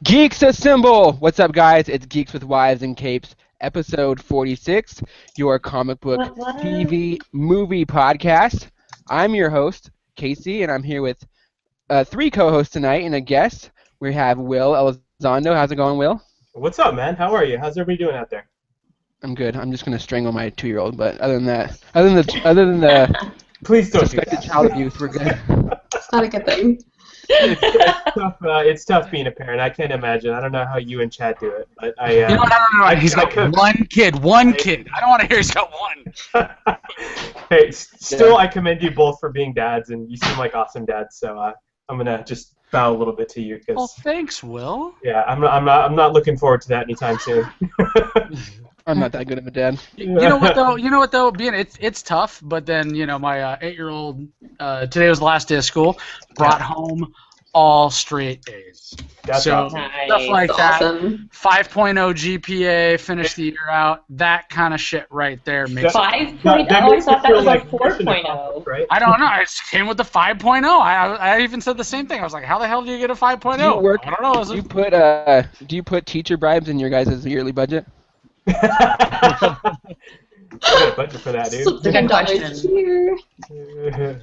Geeks Assemble! What's up, guys? It's Geeks with Wives and Capes, episode 46, your comic book What? TV movie podcast. I'm your host, Casey, and I'm here with three co-hosts tonight and a guest. We have Will Elizondo. How's it going, Will? What's up, man? How are you? How's everybody doing out there? I'm good. I'm just gonna strangle my 2-year-old, but other than the Please don't do suspected that. child abuse, we're good. It's not a good thing. It's tough being a parent. I can't imagine. I don't know how you and Chad do it, but I. You know what? I He's got could. one kid. I don't want to hear he's got one. Hey, still, I commend you both for being dads, and you seem like awesome dads. So I'm gonna just bow a little bit to you because. Well, thanks, Will. Yeah, I'm not looking forward to that anytime soon. I'm not that good of a dad. You know what though? Being it's tough, but then my 8-year-old today was the last day of school. Brought home all straight A's. That's so awesome. stuff like That's that. awesome. 5.0 GPA, finished the year out. That kind of shit right there makes. 5.0? That I makes thought it that feel was like a mission 4.0. accomplished, right? I don't know. I just came with the 5.0. I even said the same thing. I was like, how the hell do you get a 5.0? Do you work- I don't know. Do you put teacher bribes in your guys' yearly budget? I got a budget for that, dude. Good $10 question. here.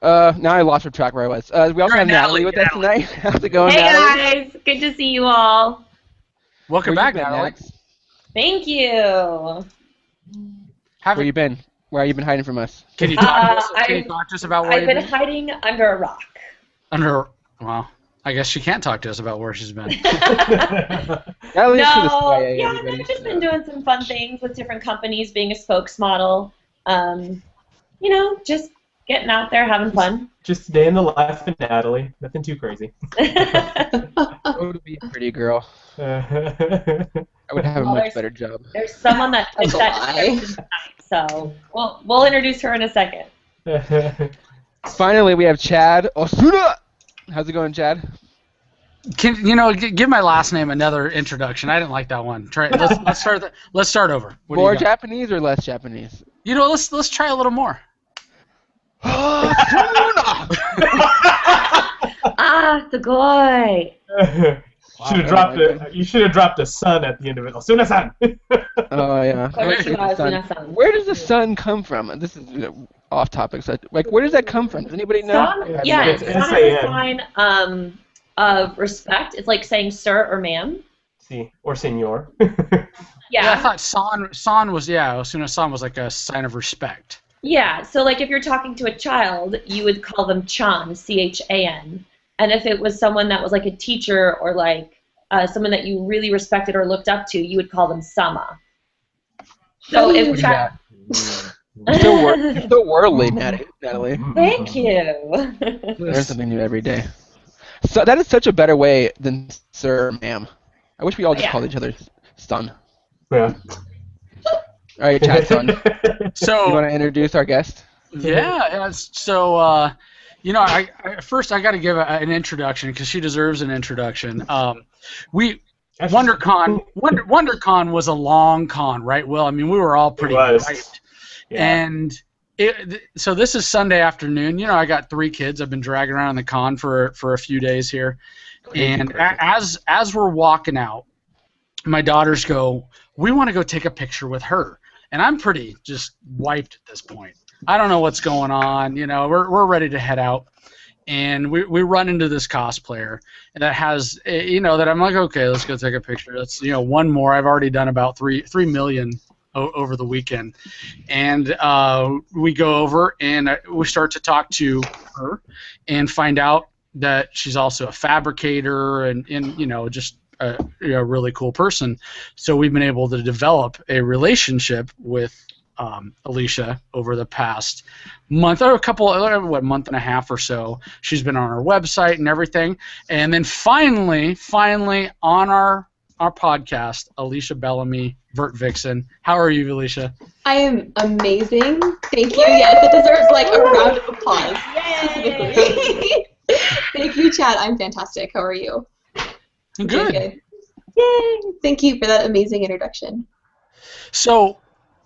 Now I lost track where I was. We also have Natalie with us tonight. How's it going, Hey Natalie? guys, good to see you all. Welcome Where back, you been, Natalie. Nax? Thank you. Where you been? Where have you been hiding from us? Can you talk to us? Can you I've- talk to us about where I've you've been been? hiding under a rock. Well, I guess she can't talk to us about where she's been. Natalie's to the No, CIA, yeah, everybody, I've just so. been doing some fun things with different companies, being a spokesmodel. Just getting out there, having fun. Just stay in the life of Natalie. Nothing too crazy. Oh, to be a pretty girl. I would have a Well, much better job. There's someone that That's took a that lie. description tonight, so we'll introduce her in a second. Finally, we have Chad Osuna. How's it going, Chad? Give my last name another introduction. I didn't like that one. Let's start over. What do More you got? Japanese or less Japanese? Let's try a little more. Osuna! The guy. You should have dropped a sun at the end of it. Osuna-san. Oh yeah. Where does the sun come from? This is off topic. So, where does that come from? Does anybody know? Sun, yeah, It's sun is a sign of respect. It's like saying sir or ma'am. See, or senor. Yeah, I Yeah. thought san was Osuna-san was like a sign of respect. Yeah. So like if you're talking to a child, you would call them chan, CHAN. And if it was someone that was like a teacher or like someone that you really respected or looked up to, you would call them sama. So if You're so worldly, Natalie. Thank you. Learn something new every day. So that is such a better way than sir or ma'am. I wish we all just Yeah. called each other son. Yeah. All right, Chad, son. So You want to introduce our guest? yeah. So I first I got to give an introduction because she deserves an introduction. WonderCon was a long con, right? Well, I mean, we were all pretty was. hyped. Yeah. And so this is Sunday afternoon. I got 3 kids. I've been dragging around the con for a few days here. And as we're walking out, my daughters go, we want to go take a picture with her. And I'm pretty just wiped at this point. I don't know what's going on. We're ready to head out. And we run into this cosplayer that has, that I'm like, okay, let's go take a picture. That's, one more. I've already done about 3 million over the weekend. And we go over and we start to talk to her and find out that she's also a fabricator and just a really cool person. So we've been able to develop a relationship with Alicia over the past month or month and a half or so. She's been on our website and everything. And then finally on our podcast, Alicia Bellamy, Vert Vixen. How are you, Alicia? I am amazing. Thank you. Yes, it deserves like a round of applause. Yay! Thank you, Chad. I'm fantastic. How are you? Good. Yay! Thank you for that amazing introduction. So,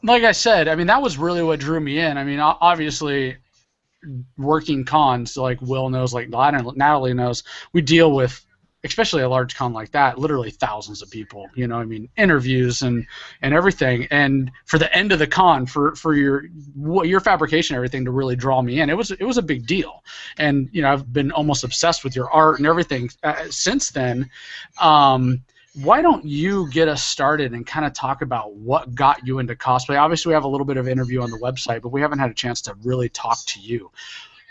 like I said, I mean, that was really what drew me in. I mean, obviously, working cons, like Will knows, like Natalie knows, we deal with especially a large con like that, literally thousands of people, you know, I mean, interviews and everything, and for the end of the con, for your fabrication, everything to really draw me in, it was a big deal, and you know, I've been almost obsessed with your art and everything since then. Why don't you get us started and kind of talk about what got you into cosplay? Obviously, we have a little bit of interview on the website, but we haven't had a chance to really talk to you.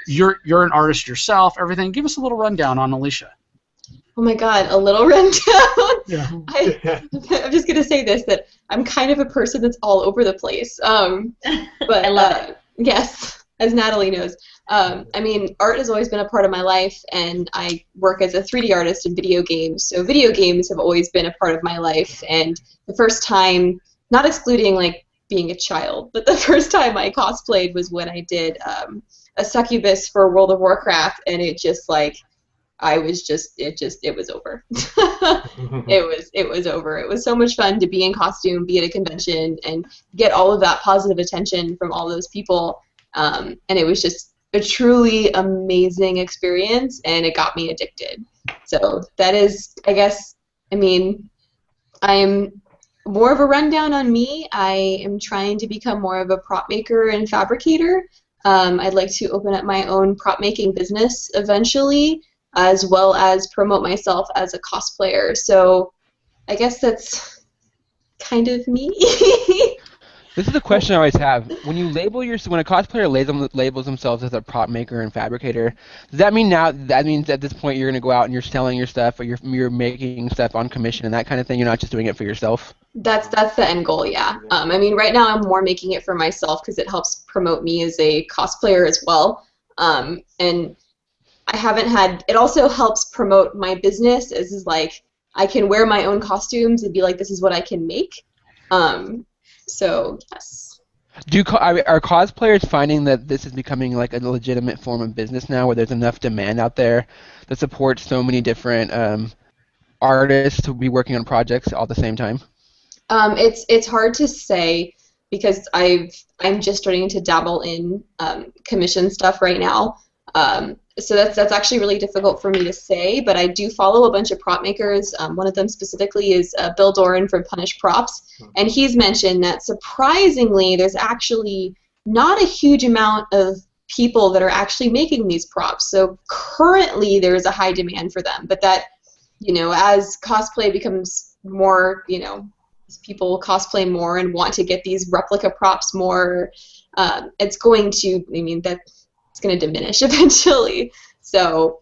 You're an artist yourself, everything. Give us a little rundown on Alicia. Oh my God, a little rundown. Yeah. I'm just gonna say this, that I'm kind of a person that's all over the place. But I love it. Yes, as Natalie knows. I mean, art has always been a part of my life, and I work as a 3D artist in video games. So video games have always been a part of my life. And the first time, not excluding like being a child, but the first time I cosplayed was when I did a succubus for World of Warcraft, and it just like. It was over. It was over. It was so much fun to be in costume, be at a convention, and get all of that positive attention from all those people. And it was just a truly amazing experience, and it got me addicted. So that is, I guess, I mean, I'm more of a rundown on me. I am trying to become more of a prop maker and fabricator. I'd like to open up my own prop making business eventually, as well as promote myself as a cosplayer. So I guess that's kind of me. This is a question I always have. When you label when a cosplayer labels themselves as a prop maker and fabricator, does that mean that means at this point you're going to go out and you're selling your stuff, or you're making stuff on commission and that kind of thing? You're not just doing it for yourself? That's the end goal, yeah. I mean, right now I'm more making it for myself because it helps promote me as a cosplayer as well. And I haven't had, it also helps promote my business, as is like, I can wear my own costumes and be like, this is what I can make. So, yes. Are cosplayers finding that this is becoming like a legitimate form of business now, where there's enough demand out there that supports so many different artists to be working on projects all at the same time? It's hard to say because I'm just starting to dabble in commission stuff right now. So that's actually really difficult for me to say, but I do follow a bunch of prop makers. One of them specifically is Bill Doran from Punish Props, and he's mentioned that surprisingly there's actually not a huge amount of people that are actually making these props. So currently there's a high demand for them, but that, you know, as cosplay becomes more, you know, as people cosplay more and want to get these replica props more, it's going to, I mean, it's going to diminish eventually. So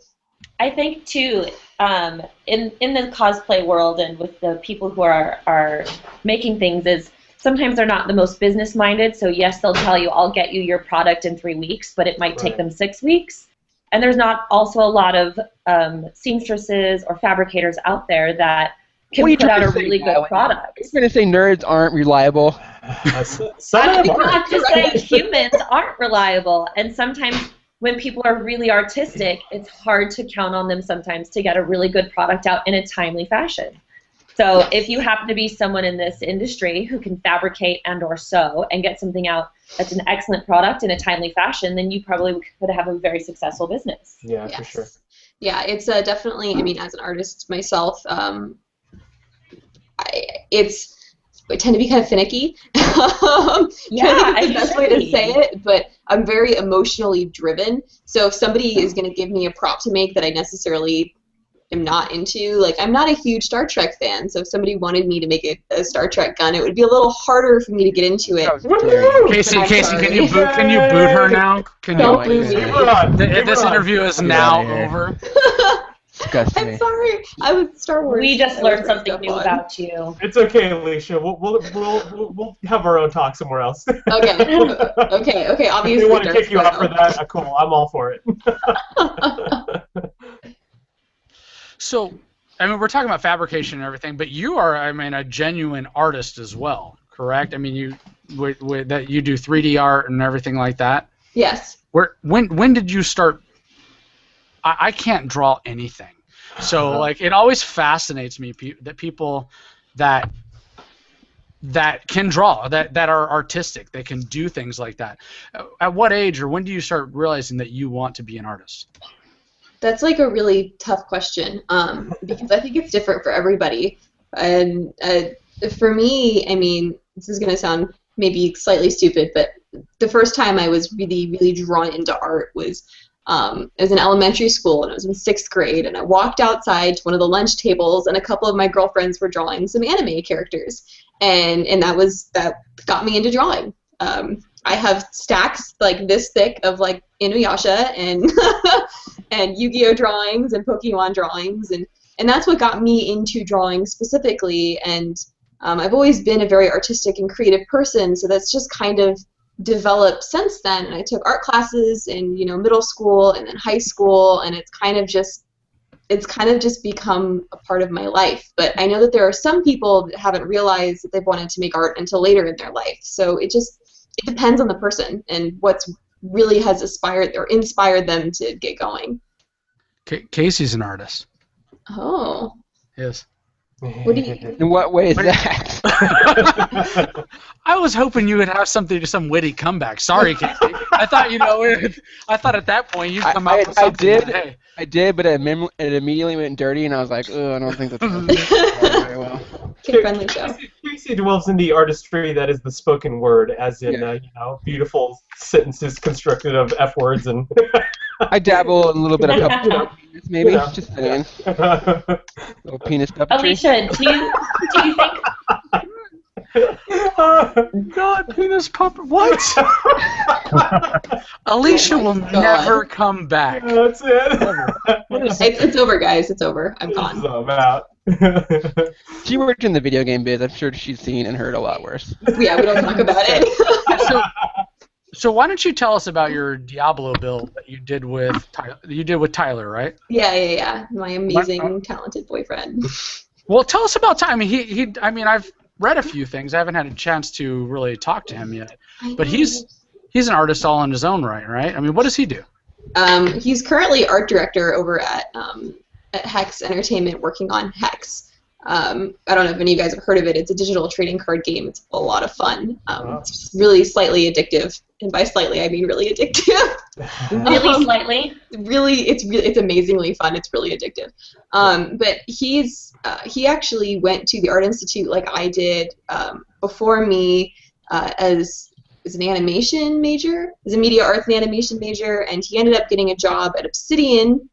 I think too, in the cosplay world and with the people who are making things, is sometimes they're not the most business minded. So yes, they'll tell you, I'll get you your product in 3 weeks, but it might take them 6 weeks. And there's not also a lot of seamstresses or fabricators out there that can put out a really good product. You're going to say nerds aren't reliable? I'm not just saying humans aren't reliable, and sometimes when people are really artistic, it's hard to count on them sometimes to get a really good product out in a timely fashion. So if you happen to be someone in this industry who can fabricate and or sew and get something out that's an excellent product in a timely fashion, then you probably could have a very successful business. Yeah, yes. For sure. Yeah, it's definitely, I mean, as an artist myself, I tend to be kind of finicky. Yeah, I think the best way to say it, but I'm very emotionally driven. So if somebody is going to give me a prop to make that I necessarily am not into, like, I'm not a huge Star Trek fan, so if somebody wanted me to make a Star Trek gun, it would be a little harder for me to get into it. Casey, can you boot her now? Don't boot me. This interview is now over. I'm sorry. I was Star Wars. We just learned something new about you. It's okay, Alicia. We'll have our own talk somewhere else. Okay. Obviously, if we want to kick you out for that, cool. I'm all for it. So, I mean, we're talking about fabrication and everything, but you are, I mean, a genuine artist as well, correct? I mean, that you do 3D art and everything like that. Yes. When did you start? I can't draw anything, so like it always fascinates me that people that can draw, that are artistic, they can do things like that. At what age or when do you start realizing that you want to be an artist? That's like a really tough question, because I think it's different for everybody. And for me, I mean, this is going to sound maybe slightly stupid, but the first time I was really, really drawn into art was in elementary school, and I was in 6th grade, and I walked outside to one of the lunch tables, and a couple of my girlfriends were drawing some anime characters, and that got me into drawing. I have stacks like this thick of like Inuyasha and and Yu-Gi-Oh drawings and Pokemon drawings, and that's what got me into drawing specifically. And I've always been a very artistic and creative person, so that's just kind of developed since then. And I took art classes in middle school and then high school, and it's kind of just become a part of my life. But I know that there are some people that haven't realized that they've wanted to make art until later in their life. So it depends on the person and what's really has inspired them to get going. Casey's an artist. Oh. Yes. What do you? In what way is that? I was hoping you would have some witty comeback. Sorry, Casey. I thought I thought at that point you'd come up with something. I did, but it immediately went dirty, and I was like, oh, I don't think that's very well. Kid-friendly show. Casey dwells in the artistry that is the spoken word, as in beautiful sentences constructed of F words and. I dabble in a little bit of puppetry, maybe. Just saying. Little penis puppetry. Alicia, do you think? God, penis puppet. What? Alicia will never come back. That's it. It's over, guys. It's over. I'm gone. So I'm out. She worked in the video game biz. I'm sure she's seen and heard a lot worse. Yeah, we don't talk about it. So why don't you tell us about your Diablo build that you did with Tyler, right? Yeah. My amazing, talented boyfriend. Well, tell us about Tyler. I mean, I've read a few things. I haven't had a chance to really talk to him yet. But he's an artist all on his own right? I mean, what does he do? He's currently art director over at Hex Entertainment, working on Hex. I don't know if any of you guys have heard of it. It's a digital trading card game. It's a lot of fun. It's really slightly addictive, and by slightly I mean really addictive. Really slightly? It's amazingly fun. It's really addictive. But he actually went to the Art Institute like I did before me as an animation major, as a media arts and animation major, and he ended up getting a job at Obsidian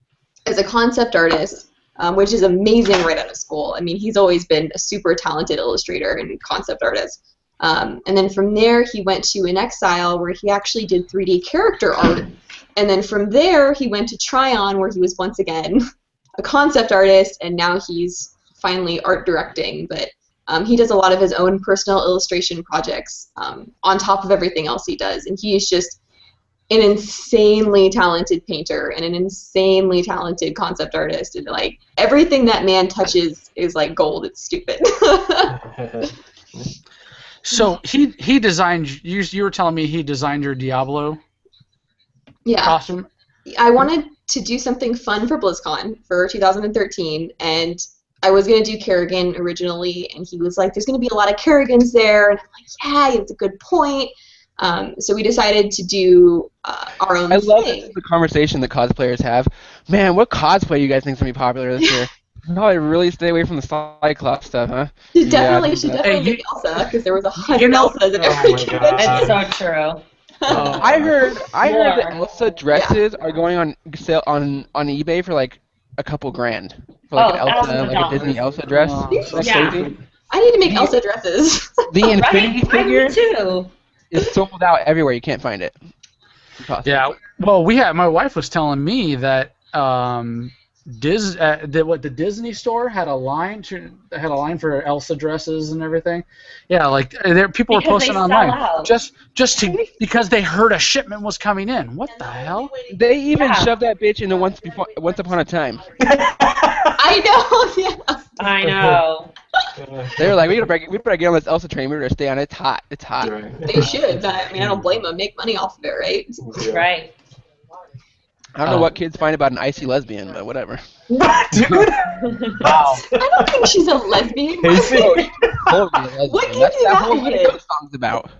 as a concept artist. Which is amazing right out of school. I mean, he's always been a super talented illustrator and concept artist. And then from there, he went to An Exile, where he actually did 3D character art. And then from there, he went to Tryon, where he was once again a concept artist, and now he's finally art directing. But he does a lot of his own personal illustration projects on top of everything else he does. And he is just an insanely talented painter and an insanely talented concept artist, and like everything that man touches is like gold. It's stupid. So he designed. You were telling me he designed your Diablo costume. I wanted to do something fun for BlizzCon for 2013, and I was gonna do Kerrigan originally, and he was like, "There's gonna be a lot of Kerrigans there," and I'm like, "Yeah, it's a good point." So we decided to do our own thing. I love the conversation that cosplayers have. Man, what cosplay you guys think is going to be popular this year? Probably really stay away from the Cyclops stuff, huh? Should definitely make Elsa, because there was 100 Elsas at every convention. It's so true. I heard that Elsa dresses are going on sale on eBay for like a couple grand. For like an Elsa, like a Disney Elsa dress. That's crazy. I need to make Elsa dresses. The Infinity figure. I do too. It's sold out everywhere. You can't find it. Yeah. Well, my wife was telling me that the Disney store had a line for Elsa dresses and everything. Yeah, like people were posting online because they heard a shipment was coming in. What the hell? They even shoved that bitch into Once Upon a Time. I know. Yeah. I know. They were like, we better get on this Elsa train. We better stay on it. It's hot. It's hot. They should. I mean, I don't blame them. Make money off of it, right? Yeah. Right. I don't know what kids find about an icy lesbian, but whatever. Dude! Wow. I don't think she's a lesbian. Casey? Totally a lesbian. What kid That's did that that whole hit? song's about.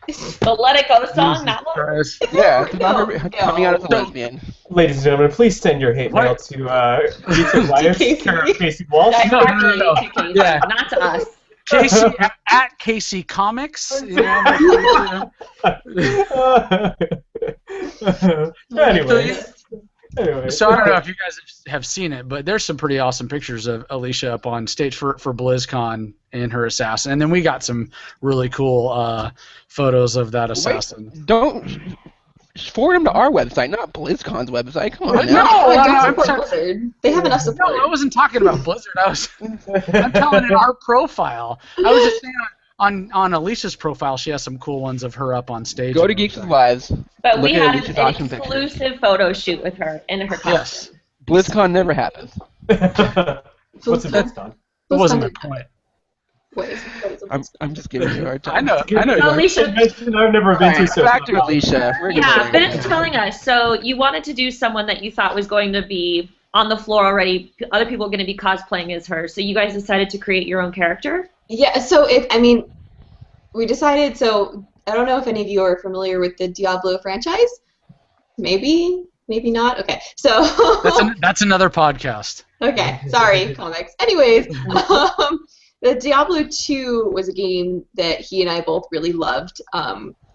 The Let It Go song, that one? Christ. Yeah, it's No, about her coming out as a no. lesbian. Ladies and gentlemen, please send your hate mail to Geeks With Wives Casey Walsh. Directly No. to Casey, Yeah. not to us. Casey at Casey Comics. You know, Anyway. So I don't know if you guys have seen it, but there's some pretty awesome pictures of Alicia up on stage for BlizzCon in her assassin, and then we got some really cool photos of that assassin. Wait, don't forward them to our website, not BlizzCon's website. Come on No, now. I'm support sorry. Blizzard. They have enough No, support. I wasn't talking about Blizzard. I'm telling it our profile. I was just saying on Alicia's profile, she has some cool ones of her up on stage. Go to Geeks With Wives. But Look we at had Alicia's an awesome pictures. exclusive photo shoot with her in her costume. Yes, BlizzCon never happens. What's the best on? that wasn't my point. What is I'm just giving you a hard I time. know. So Alicia, I've never been to so Back to Alicia. We're yeah, gonna- finish telling us. So you wanted to do someone that you thought was going to be on the floor already. Other people were going to be cosplaying as her. So you guys decided to create your own character? Yeah, so we decided, so I don't know if any of you are familiar with the Diablo franchise. Maybe not. Okay, so That's another podcast. okay, sorry, comics. Anyways, the Diablo 2 was a game that he and I both really loved.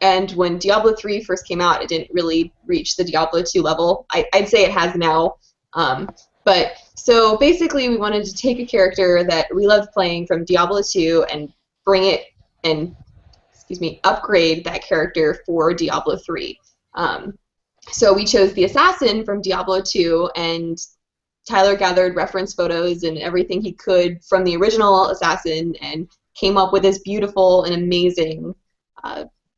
And when Diablo 3 first came out, it didn't really reach the Diablo 2 level. I'd say it has now. But so basically, we wanted to take a character that we loved playing from Diablo 2 and bring it and upgrade that character for Diablo 3. So we chose the assassin from Diablo 2, and Tyler gathered reference photos and everything he could from the original assassin and came up with this beautiful and amazing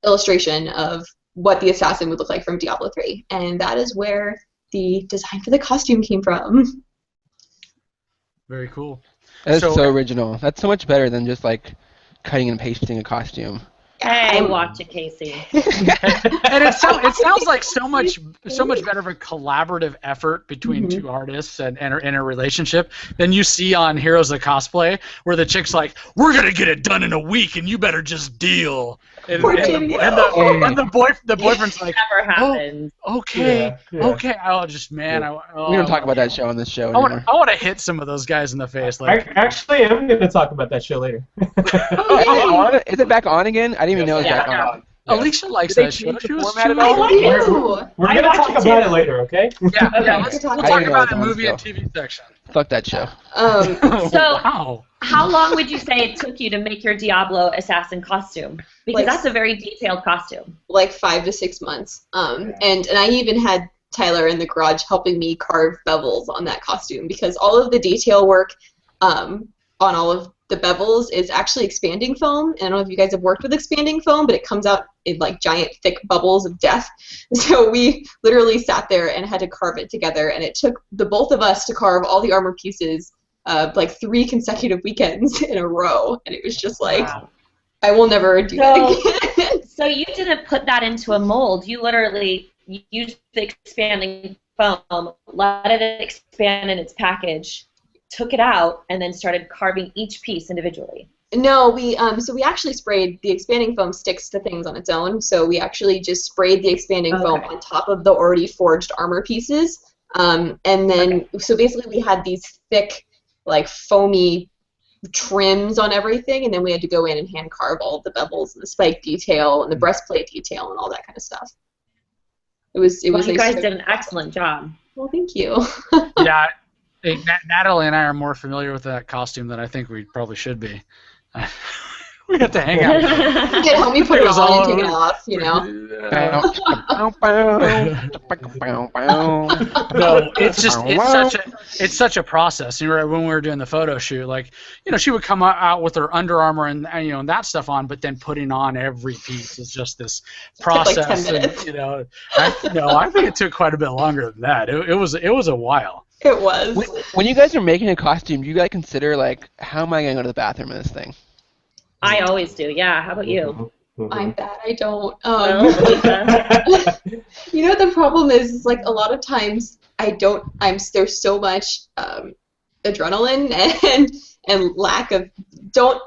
illustration of what the assassin would look like from Diablo 3. And that is where the design for the costume came from. Very cool. That's So- so original. That's so much better than just like cutting and pasting a costume. Hey, watch it, Casey. And it sounds like so much better of a collaborative effort between two artists and a relationship than you see on Heroes of Cosplay, where the chick's like, "We're gonna get it done in a week, and you better just deal." And the boyfriend's like, Never happened. "Okay, Yeah. okay." Oh, just man, We don't talk about that show on this show anymore. I want to hit some of those guys in the face. Like, Actually, I'm going to talk about that show later. Is it back on again? I didn't even know it was Yeah. back on. Alicia likes Did they that show. change the She was format at was- all? We're going to talk about it later, okay? Yeah, Okay, let's we'll talk talk about it. about the I didn't know it was movie on and TV section. Fuck that show. So- Wow. How long would you say it took you to make your Diablo assassin costume? Because Like- that's a very detailed costume. like 5 to 6 months. And I even had Tyler in the garage helping me carve bevels on that costume because all of the detail work on all of the bevels is actually expanding foam. And I don't know if you guys have worked with expanding foam, but it comes out in like giant thick bubbles of death. So we literally sat there and had to carve it together, and it took the both of us to carve all the armor pieces like 3 consecutive weekends in a row, and it was just like, Wow. I will never do that again. So you didn't put that into a mold. You literally used the expanding foam, let it expand in its package, took it out, and then started carving each piece individually. No, we actually sprayed the expanding foam sticks to things on its own. So we actually just sprayed the expanding foam on top of the already forged armor pieces, and then so basically we had these thick, like foamy trims on everything, and then we had to go in and hand carve all of the bevels and the spike detail and the breastplate detail and all that kind of stuff. It was. Well, you guys did an excellent job. Well, thank you. Yeah, hey, Natalie and I are more familiar with that costume than I think we probably should be. We have to hang out. You can help me put It it was on all and take it over. off, you know. No, it's such a process. You know, when we were doing the photo shoot, like, you know, she would come out with her Under Armour and you know, and that stuff on, but then putting on every piece is just this process. Like 10 minutes. And, you know, I think it took quite a bit longer than that. It was a while. It was. When you guys are making a costume, do you guys consider like, how am I gonna go to the bathroom in this thing? I always do. Yeah. How about you? I'm bad. I don't. Well, Lisa, You know, the problem is like a lot of times I don't. There's so much adrenaline and lack of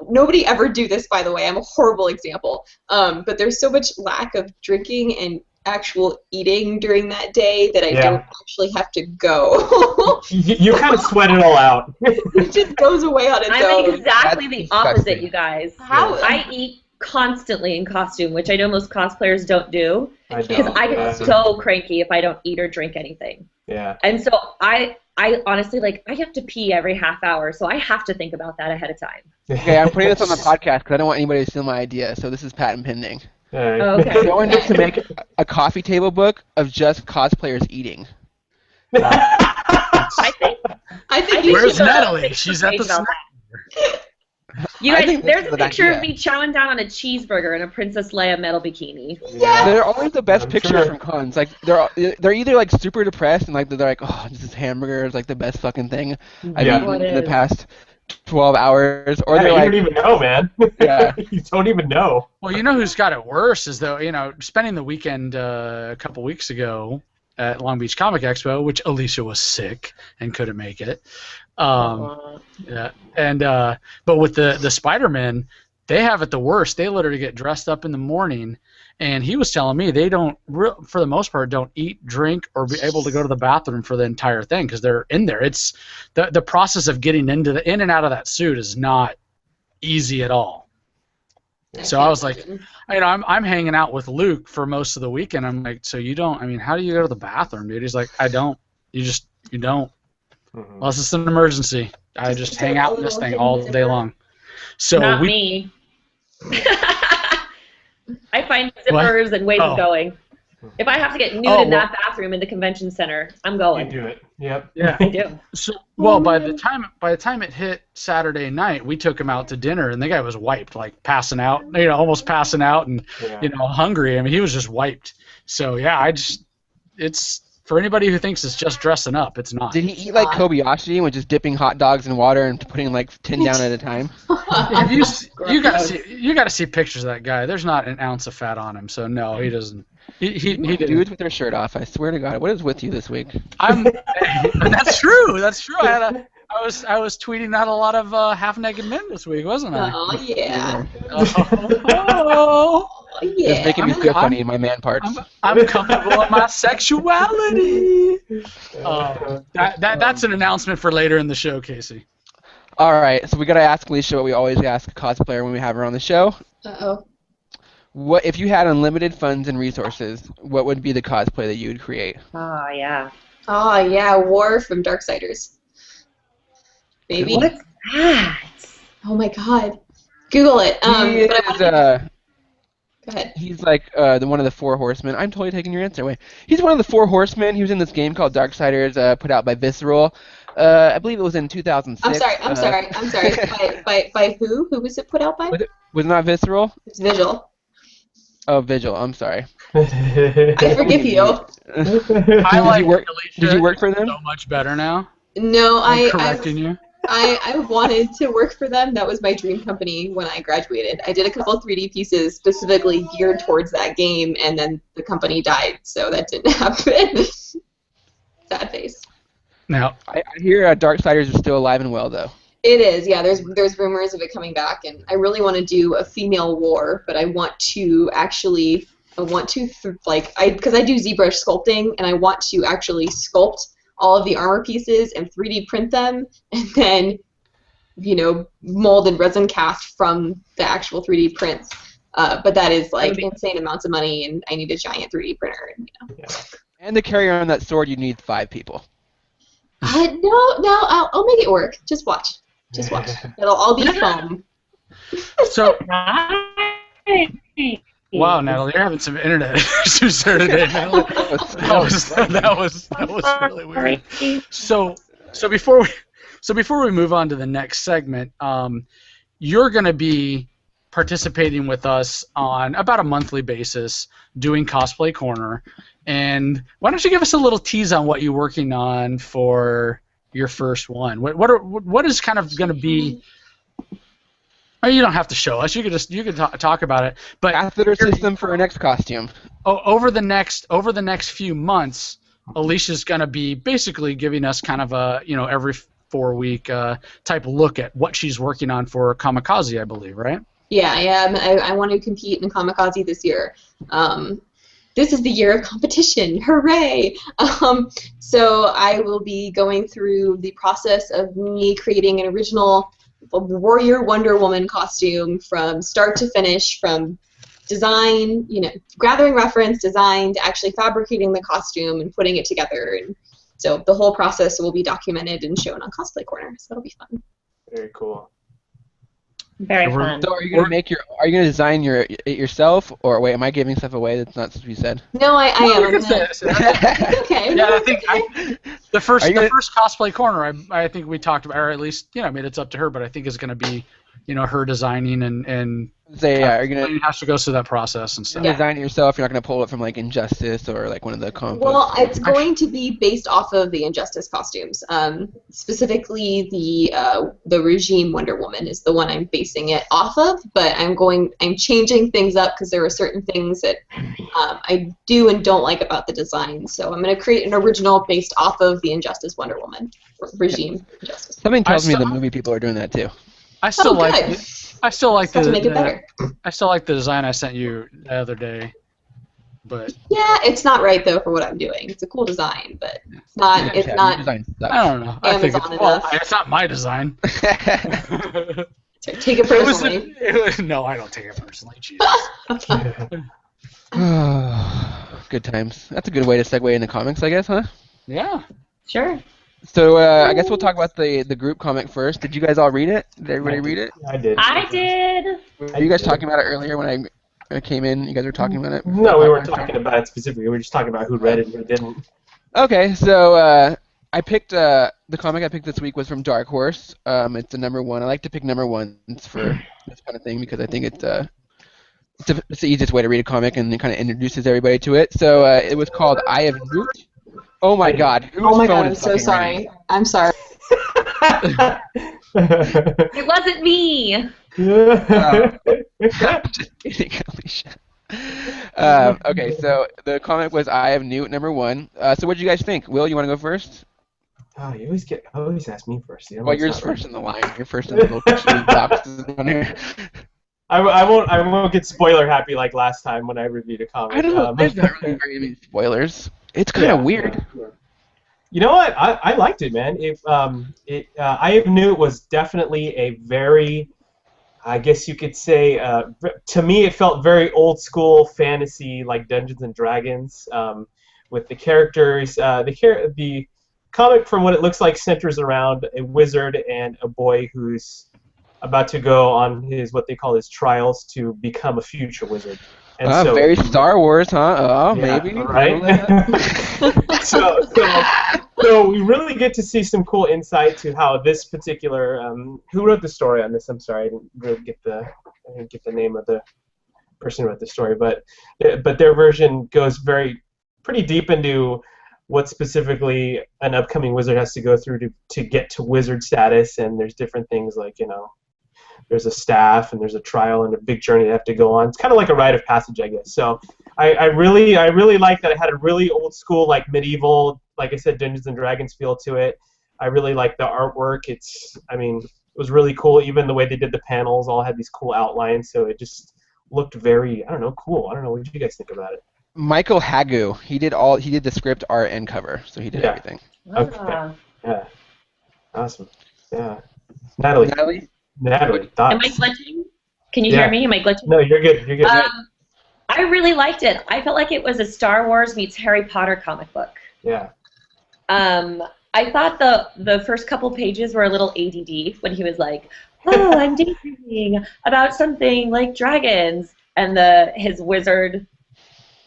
nobody ever do this, by the way. I'm a horrible example. But there's so much lack of drinking and actual eating during that day that I don't actually have to go. you kind of sweat it all out. It just goes away on its own. I'm exactly the opposite, you guys. How? I eat constantly in costume, which I know most cosplayers don't do, because I get Yeah. so cranky if I don't eat or drink anything. Yeah. And so I honestly, like, I have to pee every half hour, so I have to think about that ahead of time. Okay, I'm putting this on the podcast because I don't want anybody to steal my idea, so this is patent pending. Alright. Okay. I'm going to make a coffee table book of just cosplayers eating. I think you Where's should go on a Natalie? Facebook She's at page the about I that. You guys, think this there's is a an picture of idea. me chowing down on a cheeseburger in a Princess Leia metal bikini. They're always the best I'm pictures sure. from cons. Like they're either like super depressed and like they're like, oh, this hamburger is like the best fucking thing I've Yeah. eaten in the past 12 hours, or Yeah, they're you like, don't even know, man. Yeah. You don't even know. Well, you know who's got it worse is though, spending the weekend a couple weeks ago at Long Beach Comic Expo, which Alicia was sick and couldn't make it. Yeah, and but with the Spider-Man, they have it the worst. They literally get dressed up in the morning, and he was telling me they don't, for the most part, don't eat, drink, or be able to go to the bathroom for the entire thing because they're in there. It's the process of getting in and out of that suit is not easy at all. So I was like, I'm hanging out with Luke for most of the weekend. I'm like, so you don't? I mean, how do you go to the bathroom, dude? He's like, I don't. You don't. Mhm. Unless it's an emergency. I just hang out in this thing all day long. So Not me. I find zippers and ways of going. If I have to get nude in that bathroom in the convention center, I'm You going. do it. Yep. Yeah. I do. So, well, by the time it hit Saturday night, we took him out to dinner, and the guy was wiped, like passing out, almost passing out, and Yeah. hungry. I mean, he was just wiped. So yeah, it's for anybody who thinks it's just dressing up, it's not. did he eat like Kobayashi and was just dipping hot dogs in water and putting like 10 down at a time? Have you gotta see pictures of that guy. There's not an ounce of fat on him, so no, he doesn't. He didn't. Dudes with their shirt off. I swear to God, what is with you this week? That's true. That's true. I was tweeting out a lot of half-naked men this week, wasn't I? Oh yeah. Oh, Yeah. It's making me feel funny in my man parts. I'm comfortable in my sexuality. That's an announcement for later in the show, Casey. All right, so we gotta ask Alicia what we always ask a cosplayer when we have her on the show. Uh-oh. What if you had unlimited funds and resources? What would be the cosplay that you would create? Oh, yeah. Oh yeah, War from Darksiders. Baby. What's that? Oh my God. Google it. He But I is, wanted Go ahead. he's like one of the four horsemen. I'm totally taking your answer away. He's one of the four horsemen. He was in this game called Darksiders, put out by Visceral. I believe it was in 2006. I'm sorry. By who? Who was it put out by? Was it not Visceral? It's Vigil. Oh, Vigil. I'm sorry. I forgive you. I like Alicia. Did you work for them? So much better now. No, I'm correcting you. I wanted to work for them. That was my dream company when I graduated. I did a couple 3D pieces specifically geared towards that game, and then the company died, so that didn't happen. Sad face. Now, I hear Darksiders is still alive and well, though. It is, yeah. There's rumors of it coming back, and I really want to do a female war, but I want to because I do ZBrush sculpting, and I want to actually sculpt all of the armor pieces and 3D print them, and then, mold and resin cast from the actual 3D prints. But that is like insane amounts of money, and I need a giant 3D printer. And to carry on that sword, you need 5 people. No, I'll make it work. Just watch. It'll all be foam. so wow, Natalie, you're having some internet issues here today, Natalie. That was really weird. So before we move on to the next segment, you're going to be participating with us on about a monthly basis doing Cosplay Corner. And why don't you give us a little tease on what you're working on for your first one? What is kind of going to be? Or you don't have to show us. You could talk about it. But Catheter system for our next costume. Over the next few months, Alicia's going to be basically giving us kind of a 4-week type look at what she's working on for Kamikaze, I believe, right? Yeah, I want to compete in Kamikaze this year. This is the year of competition. Hooray! So I will be going through the process of me creating an original Warrior Wonder Woman costume from start to finish, from design, gathering reference, design, to actually fabricating the costume and putting it together. And so the whole process will be documented and shown on Cosplay Corner. So it'll be fun. Very cool. Very fun. So are you gonna design it yourself, or wait, am I giving stuff away that's not supposed to be said? No, I am. Okay. Yeah, I think the first Cosplay Corner, I think we talked about, or at least I mean, it's up to her, but I think is going to be her designing and are you gonna has to go through that process and stuff. design it yourself? You're not gonna pull it from like Injustice or like one of the comic Well, books? it's going to be based off of the Injustice costumes. Specifically, the Regime Wonder Woman is the one I'm basing it off of. But I'm changing things up because there are certain things that I do and don't like about the design. So I'm going to create an original based off of the Injustice Wonder Woman Regime Injustice. Something tells me the movie people are doing that too. I still like to make it better. I still like the design I sent you the other day, but yeah, it's not right though for what I'm doing. It's a cool design, but it's not. It's not. I don't know. I think it's not my design. Take it personally. No, I don't take it personally. Jesus. Good times. That's a good way to segue into comics, I guess, huh? Yeah. Sure. So I guess we'll talk about the group comic first. Did you guys all read it? Did everybody read it? I did. I did. Were you guys talking about it earlier when I came in? You guys were talking about it? No, we weren't talking about it specifically. We were just talking about who read it and who didn't. Okay, so I picked the comic I picked this week was from Dark Horse. It's the #1. I like to pick #1s for this kind of thing because I think it's the easiest way to read a comic and it kind of introduces everybody to it. So it was called Eye of Newt. Oh my God! I'm so sorry. Ringing? I'm sorry. It wasn't me. Just kidding, Alicia. Okay, so the comic was Eye of Newt, #1. So what did you guys think? Will, you want to go first? Oh, you always ask me first. Well, you're first in the line. You're first in the little queue boxes on here. I won't get spoiler happy like last time when I reviewed a comic. I don't know. There's not really very many spoilers. It's kind of weird. You know what? I liked it, man. Eye of Newt was definitely a very, I guess you could say, to me it felt very old school fantasy, like Dungeons and Dragons, with the characters. The comic, from what it looks like, centers around a wizard and a boy who's about to go on what they call his trials to become a future wizard. And so, very Star Wars, huh? Oh, yeah, maybe. Right? so we really get to see some cool insight to how this particular who wrote the story on this. I'm sorry, I didn't really get the name of the person who wrote the story, but their version goes pretty deep into what specifically an upcoming wizard has to go through to get to wizard status, and there's different things like there's a staff and there's a trial and a big journey they have to go on. It's kind of like a rite of passage, I guess. So I really like that it had a really old school, like medieval, like I said, Dungeons and Dragons feel to it. I really like the artwork. It was really cool. Even the way they did the panels all had these cool outlines, so it just looked very, cool. I don't know. What did you guys think about it? Michael Hagu. He did the script, art, and cover, so he did everything. Okay. Yeah. Awesome. Yeah. Natalie, thoughts? Am I glitching? Can you hear me? Am I glitching? No, you're good. You're good. I really liked it. I felt like it was a Star Wars meets Harry Potter comic book. Yeah. I thought the first couple pages were a little ADD when he was like, "Oh, I'm daydreaming about something like dragons," and his wizard,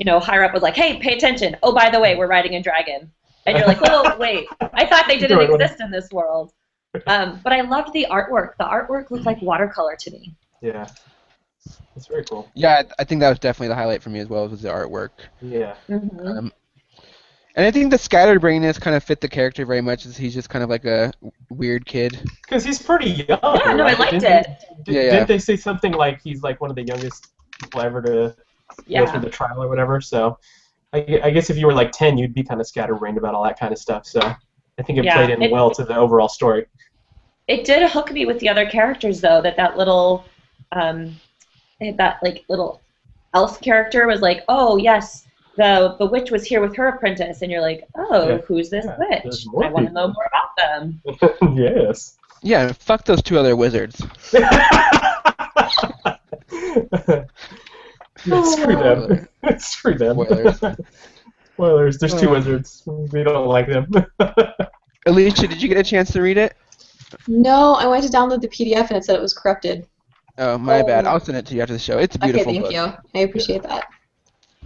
higher up was like, "Hey, pay attention. Oh, by the way, we're riding a dragon." And you're like, "Oh, wait. I thought they didn't exist in this world." But I loved the artwork. The artwork looked like watercolor to me. Yeah. That's very cool. Yeah, I think that was definitely the highlight for me as well, was the artwork. Yeah. Mm-hmm. And I think the scatterbrainness kind of fit the character very much, as he's just kind of like a weird kid. Because he's pretty young. Yeah, no, I liked it. Didn't they say something like he's like one of the youngest people ever to go through the trial or whatever? So I guess if you were like 10, you'd be kind of scatterbrained about all that kind of stuff. So I think it Yeah, played in well to the overall story. It did hook me with the other characters though. That little, that like little elf character was like, oh yes, the witch was here with her apprentice, and you're like, oh, Yeah. wich? There's more I want to know people. more about them. Yes. Yeah, fuck those 2 other wizards. Yeah, screw them. Screw them. Spoilers. Spoilers. There's 2 wizards. We don't like them. Alicia, did you get a chance to read it? No, I went to download the PDF and it said it was corrupted. Oh, my bad. I'll send it to you after the show. It's a beautiful Okay, book. thank you. I appreciate that.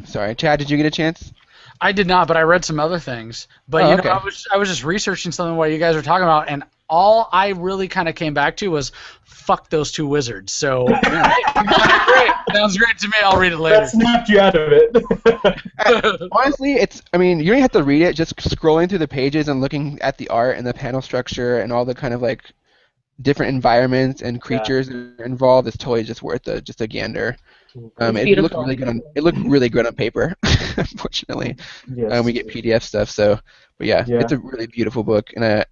Sorry, Chad, did you get a chance? I did not, but I read some other things. But Oh, you know, okay. I was just researching something while you guys were talking about, and all I really kind of came back to was fuck those 2 wizards. So great. Sounds great to me. I'll read it later. That snapped you out of it. Honestly, you don't have to read it. Just scrolling through the pages and looking at the art and the panel structure and all the kind of like different environments and creatures that are involved, it's totally just worth just a gander. It looked really good on paper. Unfortunately, Yes. we get PDF stuff. So, but yeah, Yeah. it's a really beautiful book. And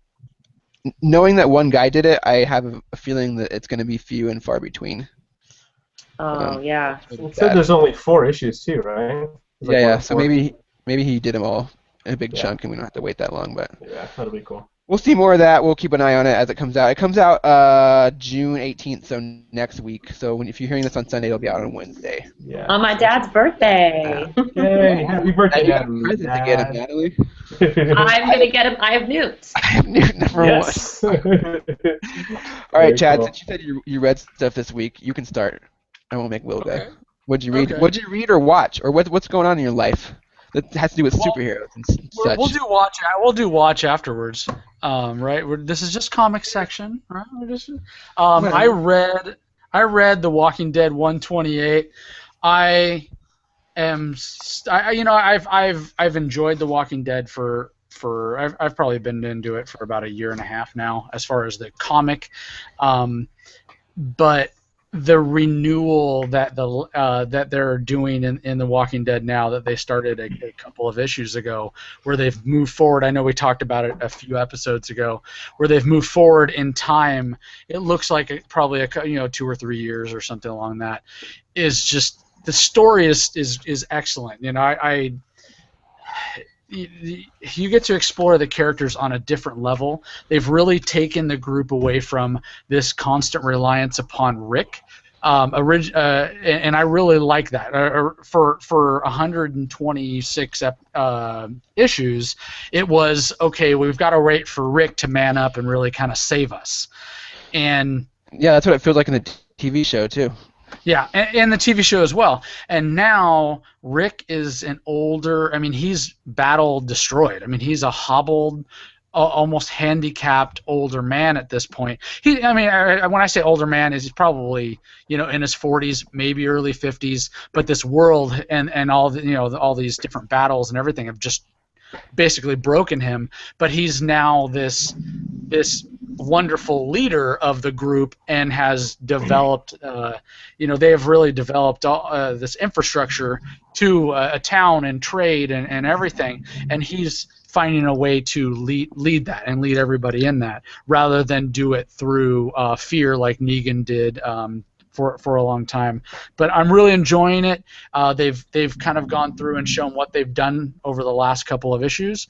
knowing that one guy did it, I have a feeling that it's going to be few and far between. Oh yeah. It said there's only 4 issues too, right? It's like Yeah. 1 of So 4. maybe he did them all in a big Yeah. chunk, and we don't have to wait that long. But Yeah, that'll be cool. we'll see more of that. We'll keep an eye on it as it comes out. It comes out June 18th, so next week. So if you're hearing this on Sunday, it'll be out on Wednesday. Yeah. On my dad's birthday. Yay! Happy birthday, That's a present to get him, Dad. Natalie. I'm gonna get him. I have Newt. I have Newt number Yes. one. All right, Chad. Since you said you read stuff this week, you can start. I won't make Will go. Okay. What'd you read? Okay. What'd you read or watch, or what's going on in your life that has to do with superheroes and such? We'll do watch. We'll do watch afterwards. Right. This is just comic section, right? We're just. I read The Walking Dead 128. I've enjoyed The Walking Dead for I've probably been into it for about a year and a half now, as far as the comic, but the renewal that they're doing in The Walking Dead now that they started a couple of issues ago, where they've moved forward. I know we talked about it a few episodes ago, where they've moved forward in time. It looks like probably 2 or 3 years or something along that. Is just the story is excellent. You know, you get to explore the characters on a different level. They've really taken the group away from this constant reliance upon Rick. And I really like that. For 126 issues, it was, okay, we've got to wait for Rick to man up and really kind of save us. And yeah, that's what it feels like in the TV show too. yeah, and the TV show as well. And now Rick is an older. I mean, he's battle destroyed. I mean, he's a hobbled, almost handicapped older man at this point. When I say older man, he's probably in his 40s, maybe early 50s. But this world and all all these different battles and everything have just basically broken him. But he's now this wonderful leader of the group and has developed. They have really developed this infrastructure to a town and trade and everything. And he's finding a way to lead that and lead everybody in that, rather than do it through fear like Negan did for a long time. But I'm really enjoying it. They've kind of gone through and shown what they've done over the last couple of issues.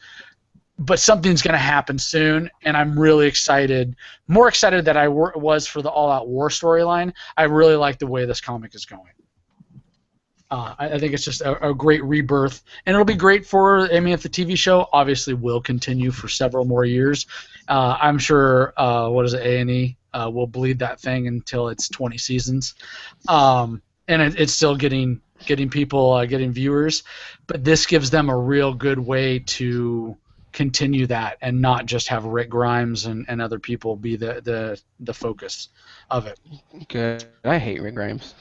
But something's going to happen soon, and I'm really excited. More excited than I was for the All Out War storyline. I really like the way this comic is going. I think it's just a great rebirth, and it'll be great for. I mean, if the TV show obviously will continue for several more years, I'm sure. A&E will bleed that thing until it's 20 seasons, and it's still getting people, getting viewers. But this gives them a real good way to continue that and not just have Rick Grimes and other people be the focus of it. Good. I hate Rick Grimes.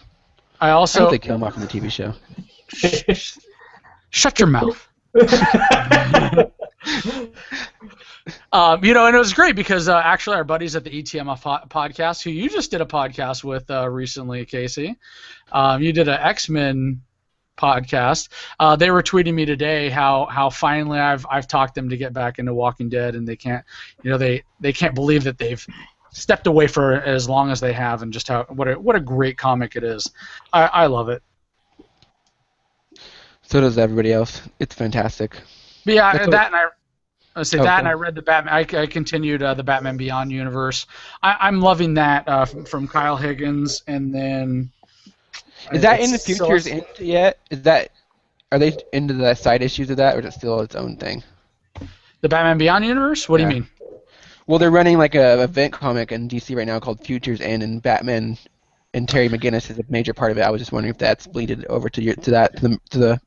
I I also hope they kill him off in the TV show. shut your mouth. And it was great because actually our buddies at the ETMF podcast, who you just did a podcast with recently, Casey, you did an X-Men podcast. They were tweeting me today how finally I've talked them to get back into Walking Dead, and they can't, they can't believe that they've stepped away for as long as they have, and just what a great comic it is. I love it. So does everybody else. It's fantastic. But yeah, That's that and I say that, and okay. I read the Batman. I continued the Batman Beyond universe. I'm loving that from Kyle Higgins, and then Is that in the Futures End yet? Are they into the side issues of that, or is it still its own thing? the Batman Beyond universe. What do you mean? Well, they're running like a event comic in DC right now called Futures End, and Batman and Terry McGinnis is a major part of it. I was just wondering if that's bleeded over to the.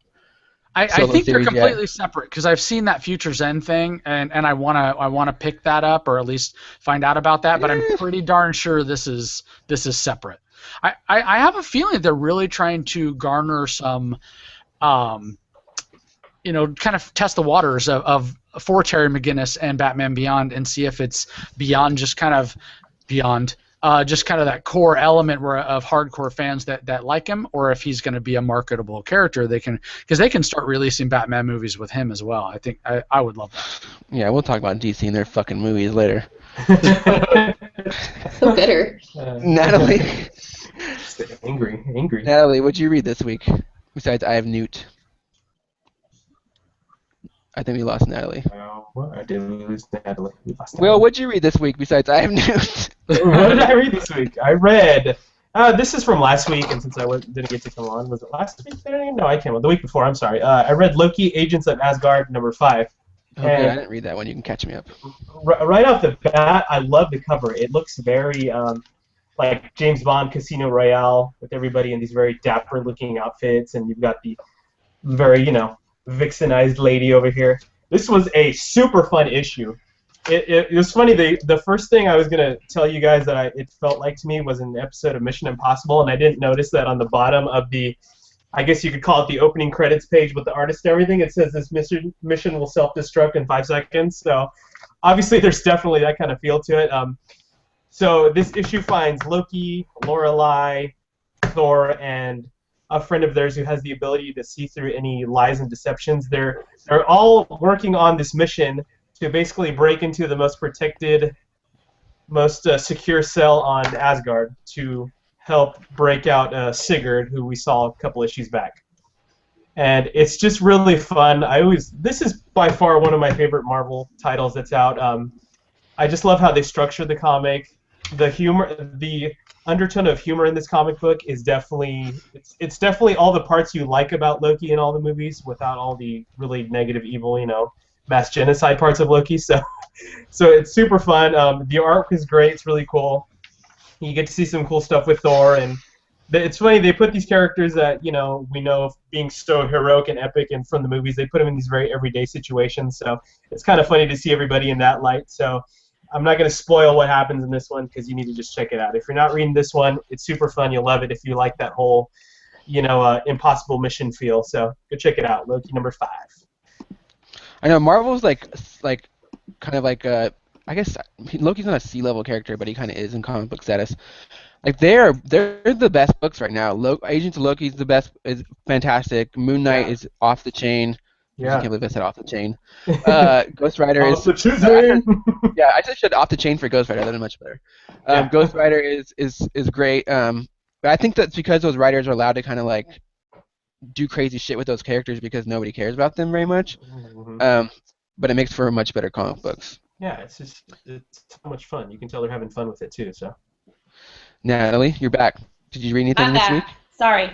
I solo think they're series completely yet. separate, because I've seen that Futures End thing, and I wanna pick that up, or at least find out about that. But I'm pretty darn sure this is separate. I have a feeling that they're really trying to garner some, kind of test the waters of for Terry McGinnis and Batman Beyond, and see if it's beyond just kind of that core element of hardcore fans that like him, or if he's going to be a marketable character. Because they can start releasing Batman movies with him as well. I think I would love that. Yeah, we'll talk about DC and their fucking movies later. So bitter. Natalie. Angry. Natalie, what'd you read this week? Besides, I have Newt. I think we lost Natalie. Well, I didn't lose Natalie. We lost Will, Natalie. what'd you read this week besides I have Newt? What did I read this week? I read. This is from last week, and since I didn't get to come on, was it last week? No, I came on the week before. I'm sorry. I read Loki: Agents of Asgard #5. Okay, And I didn't read that one. You can catch me up. right off the bat, I love the cover. It looks very like James Bond Casino Royale, with everybody in these very dapper-looking outfits, and you've got the very, vixenized lady over here. This was a super fun issue. It was funny. The first thing I was gonna tell you guys that it felt like to me was an episode of Mission Impossible, and I didn't notice that on the bottom of the, I guess you could call it the opening credits page with the artist and everything. It says this mission will self-destruct in 5 seconds. So obviously there's definitely that kind of feel to it. So this issue finds Loki, Lorelei, Thor, and a friend of theirs who has the ability to see through any lies and deceptions. They're all working on this mission to basically break into the most protected, most secure cell on Asgard to help break out Sigurd, who we saw a couple issues back. And it's just really fun. This is by far one of my favorite Marvel titles that's out. I just love how they structure the comic. The humor, the undertone of humor in this comic book is definitely it's definitely all the parts you like about Loki in all the movies, without all the really negative, evil, mass genocide parts of Loki. So it's super fun. The art is great. It's really cool. You get to see some cool stuff with Thor, and it's funny, they put these characters that we know being so heroic and epic, and from the movies they put them in these very everyday situations. So it's kind of funny to see everybody in that light. So I'm not going to spoil what happens in this one, because you need to just check it out. If you're not reading this one, it's super fun. You'll love it if you like that whole, impossible mission feel. So go check it out. Loki #5. I know Marvel's like kind of like I guess Loki's not a C-level character, but he kind of is in comic book status. Like they're the best books right now. Agents of Loki's the best, is fantastic. Moon Knight is off the chain. I can't believe I said off the chain. Ghost Rider is. Yeah, I just said off the chain for Ghost Rider. That is much better. Ghost Rider is great. But I think that's because those writers are allowed to kind of like do crazy shit with those characters because nobody cares about them very much. But it makes for much better comic books. Yeah, it's so much fun. You can tell they're having fun with it too. So. Natalie, you're back. Did you read anything this week? Sorry.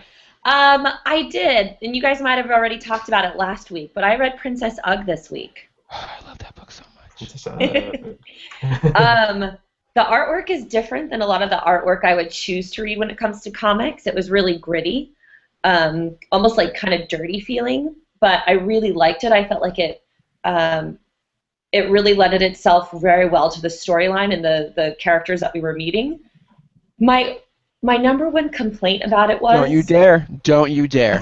I did, and you guys might have already talked about it last week, but I read Princess Ugg this week. I love that book so much. The artwork is different than a lot of the artwork I would choose to read when it comes to comics. It was really gritty, almost like kind of dirty feeling, but I really liked it. I felt like it really lended itself very well to the storyline and the characters that we were meeting. My number one complaint about it was... Don't you dare.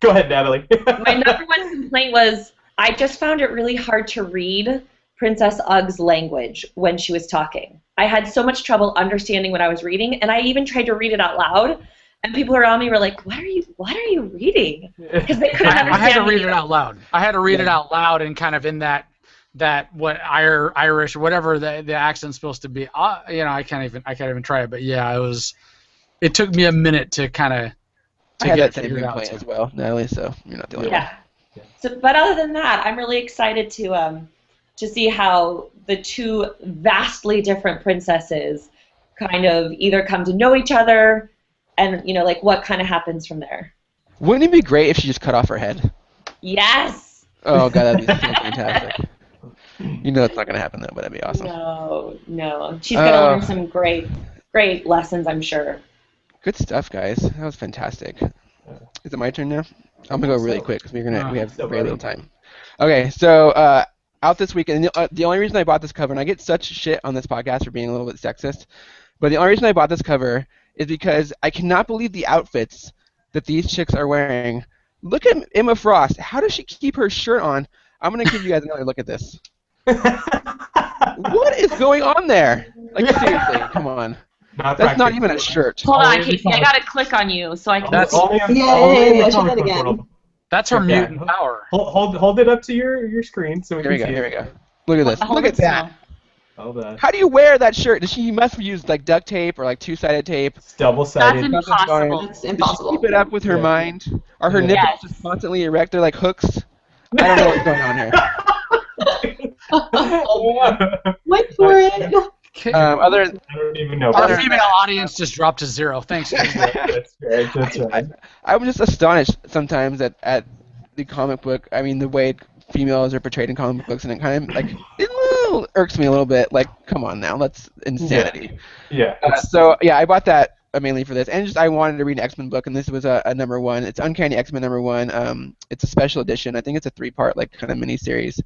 Go ahead, Natalie. My number one complaint was I just found it really hard to read Princess Ugg's language when she was talking. I had so much trouble understanding what I was reading, and I even tried to read it out loud, And people around me were like, "What are you reading?" Because they couldn't understand. I had to me. read it out loud. I had to read it out loud and kind of in that what Irish or whatever the accent's supposed to be. I can't even try it. But yeah, it took me a minute to kind of. I had that same complaint as well, Natalie. So you're not the only one. Yeah. So, but other than that, I'm really excited to see how the two vastly different princesses kind of either come to know each other, and like what kind of happens from there. Wouldn't it be great if she just cut off her head? Yes. Oh god, that'd be so fantastic. You know it's not gonna happen though, but that'd be awesome. No. She's gonna learn some great lessons, I'm sure. Good stuff, guys. That was fantastic. Is it my turn now? I'm gonna go really quick because we have very little time. Okay, so out this week, and the only reason I bought this cover, and I get such shit on this podcast for being a little bit sexist, but the only reason I bought this cover is because I cannot believe the outfits that these chicks are wearing. Look at Emma Frost. How does she keep her shirt on? I'm gonna give you guys another look at this. What is going on there? Like seriously, come on. That's not even a shirt. Hold on, Casey. I gotta click on you so I can. That's That's her mutant power. Hold it up to your screen so we can see. Here we go. Look at this. Look at that. Hold on. How do you wear that shirt? She must use like duct tape or like two-sided tape. It's double-sided. That's impossible. It's impossible. Keep it up with her mind. Are her nipples just constantly erect? They're like hooks. I don't know what's going on here. Wait for it. I don't even know. Our female audience just dropped to 0. Thanks. That's right. I'm just astonished sometimes at the comic book. I mean, the way females are portrayed in comic books, and it kind of it irks me a little bit. Like, come on now, that's insanity. Yeah. So yeah, I bought that mainly for this, and just I wanted to read an X-Men book, and this was a number 1. It's Uncanny X-Men number 1. It's a special edition. I think it's a 3-part like kind of mini-series.